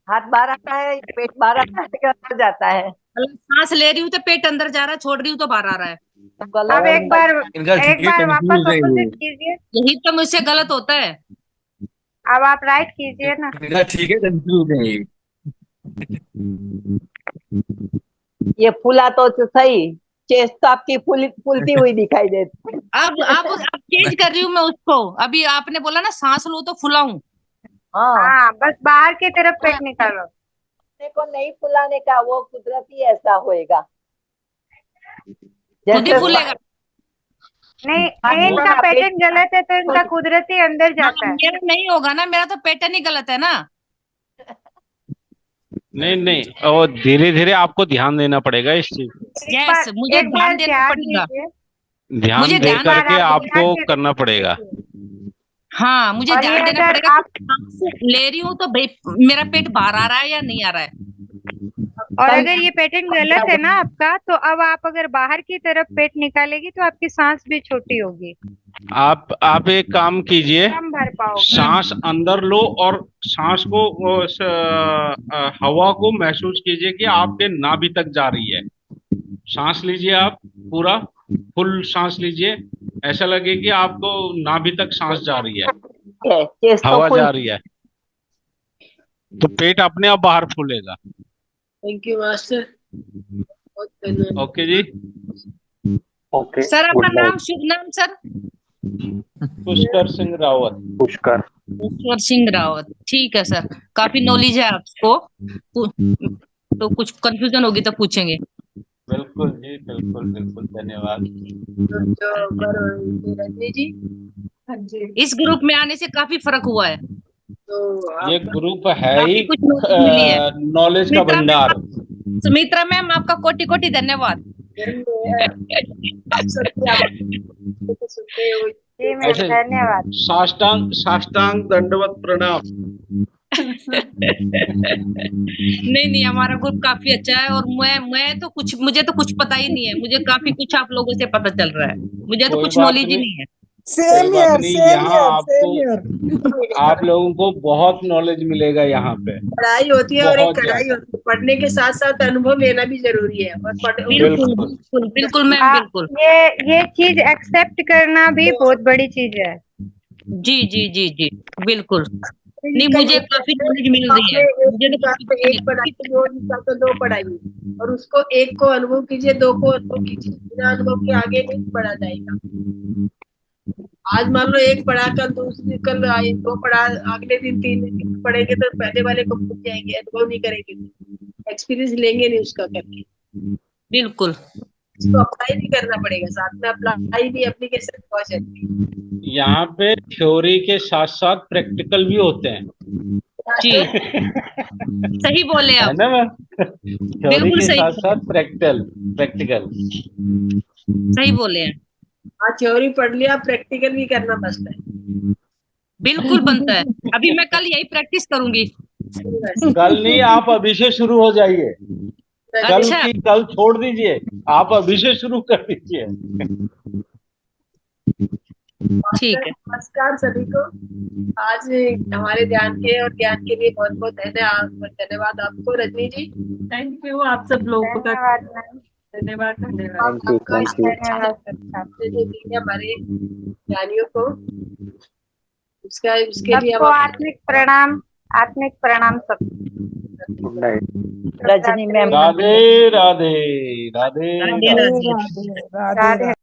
हाथ बाहर आता है, पेट बाहर आता है, अंदर जाता है, मतलब सांस ले रही हूँ तो पेट अंदर जा रहा है, छोड़ रही हूँ तो बाहर आ रहा है। तो अब गला एक बार बंद वापस ऑपोजिट कीजिए। यही तो मुझसे गलत होता है। अब आप राइट कीजिए ना। ठीक है, कंफ्यूज है ये। ये फूला तो सही, चेस्ट तो आपकी फूलती हुई दिखाई देती है। अब चेंज कर रही हूँ मैं उसको। अभी आपने बोला ना सांस लो तो फुलाऊं, हाँ हाँ बस बाहर की तरफ पेट निकालो। अपने को नहीं फुलाने का, वो कुदरती ऐसा होएगा। खुद ही जैसे फूलेगा। नहीं वो इनका ना पैटर्न पेट गलत है तो इनका कुदरती अंदर जाता है। मेरा नहीं होगा ना, मेरा तो पैटर्न ही गलत है ना। नहीं नहीं, और धीरे धीरे आपको ध्यान देना पड़ेगा इस चीज पे। यस, मुझे एक बार ध्यान देना ध्यान पड़ेगा। दीजिए। ध्यान मुझे दे ध्यान करके आप आपको ध्यान से करना पड़ेगा। हाँ, मुझे और ध्यान ये देना अगर पड़ेगा आप कि सांस ले रही हूँ तो मेरा पेट बाहर आ रहा है या नहीं आ रहा है। और अगर ये पैटर्न गलत है ना आपका, तो अब आप अगर बाहर की तरफ पेट निकालेगी तो आपकी सांस भी छोटी होगी, आप एक काम कीजिए, कम भर पाओगे। सांस अंदर लो और सांस को हवा को महसूस कीजिए कि आपके नाभि तक जा रही है। सांस लीजिए, आप पूरा फुल सांस लीजिए, ऐसा लगे कि आपको नाभि तक सांस जा रही है, चेस्ट तो हवा फुल। जा रही है, तो पेट अपने आप बाहर फूलेगा। थैंक यू मास्टर, बहुत धन्यवाद। ओके जी। ओके, सर गुड आपका नाम, नाइट। शुभ नाम सर? पुष्कर सिंह रावत। पुष्कर। पुष्कर सिंह रावत, ठीक है सर। काफी नॉलेज है आपको, तो कुछ कंफ्यूजन होगी तो पूछेंगे। बिल्कुल जी, बिल्कुल बिल्कुल, धन्यवाद। तो रजनी जी, हाँ जी। इस ग्रुप में आने से काफी फर्क हुआ है, तो ये आप ग्रुप है काफी ही कुछ नॉलेज मिली है। नॉलेज का सुमित्रा भंडार। सुमित्रा मैम आपका कोटि कोटि धन्यवाद। सबसे आप सुनते हो। जी मैम ऐसे धन्यवाद। साष्टांग साष्टांग दंडवत प्रणाम। नहीं नहीं, हमारा ग्रुप काफी अच्छा है, और मैं तो कुछ, मुझे तो कुछ पता ही नहीं है। मुझे काफी कुछ आप लोगों से पता चल रहा है, मुझे तो कोई कुछ बात नॉलेज ही नहीं, नहीं है। सेम कोई बात ईयर नहीं, सेम यहाँ ईयर आपको, सेम ईयर। आप लोगों को बहुत नॉलेज मिलेगा यहाँ पे, पढ़ाई होती है और एक बहुत कढ़ाई ज्यादा। होती है, पढ़ने के साथ साथ अनुभव लेना भी जरूरी है। और बिल्कुल बिल्कुल बिल्कुल बिल्कुल मैम, बिल्कुल। ये चीज एक्सेप्ट करना भी बहुत बड़ी चीज है। जी जी जी जी, बिल्कुल। नहीं, मुझे काफी नॉलेज मिल रही है, मुझे तो काफी कुछ एक पढ़ाई दो तो दो पढ़ाइए, और उसको एक को अनुभव कीजिए, दो को अनुभव कीजिए। बिना अनुभव के आगे नहीं बढ़ा जाएगा। आज मान लो एक पढ़ा, कल दूसरी, कल दो पढ़ा, अगले दिन तीन पढ़ेंगे तो पहले वाले को भूल जाएंगे, अनुभव नहीं करेंगे, एक्सपीरियंस लेंगे नहीं उसका करके। बिल्कुल। इसको अप्लाई भी करना पड़ेगा, साथ में अप्लाई भी, एप्लीकेशन बहुत जरूरी है। यहाँ पे थ्योरी के साथ साथ प्रैक्टिकल भी होते हैं, जी सही बोले है आप, ना मैम? थ्योरी बिल्कुल के सही साथ साथ प्रैक्टिकल प्रैक्टिकल। सही बोले हैं, हाँ, थ्योरी पढ़ लिया, प्रैक्टिकल भी करना बसता है। बिल्कुल बनता है। अभी मैं कल यही प्रैक्टिस करूंगी। कल नहीं, आप अभी से शुरू हो जाइए। कल अच्छा, की कल छोड़ दीजिए, आप अभी से शुरू कर दीजिए। ठीक है। नमस्कार सभी को। आज हमारे ध्यान के और ज्ञान के लिए बहुत बहुत धन्यवाद आपको रजनी जी। थैंक यू आप सब लोगों का। धन्यवाद मैम। धन्यवाद धन्यवाद। थैंक यू आपका थैंक यू। धन्यवाद सर। आपने जो दी है हमारे ज्ञानियों को, उसके लिए सबको हम आत्मिक प्रणाम सब। Good night. Rajni ma'am Radhe Radhe Radhe Radhe Radhe. Radhe Radhe Radhe Radhe.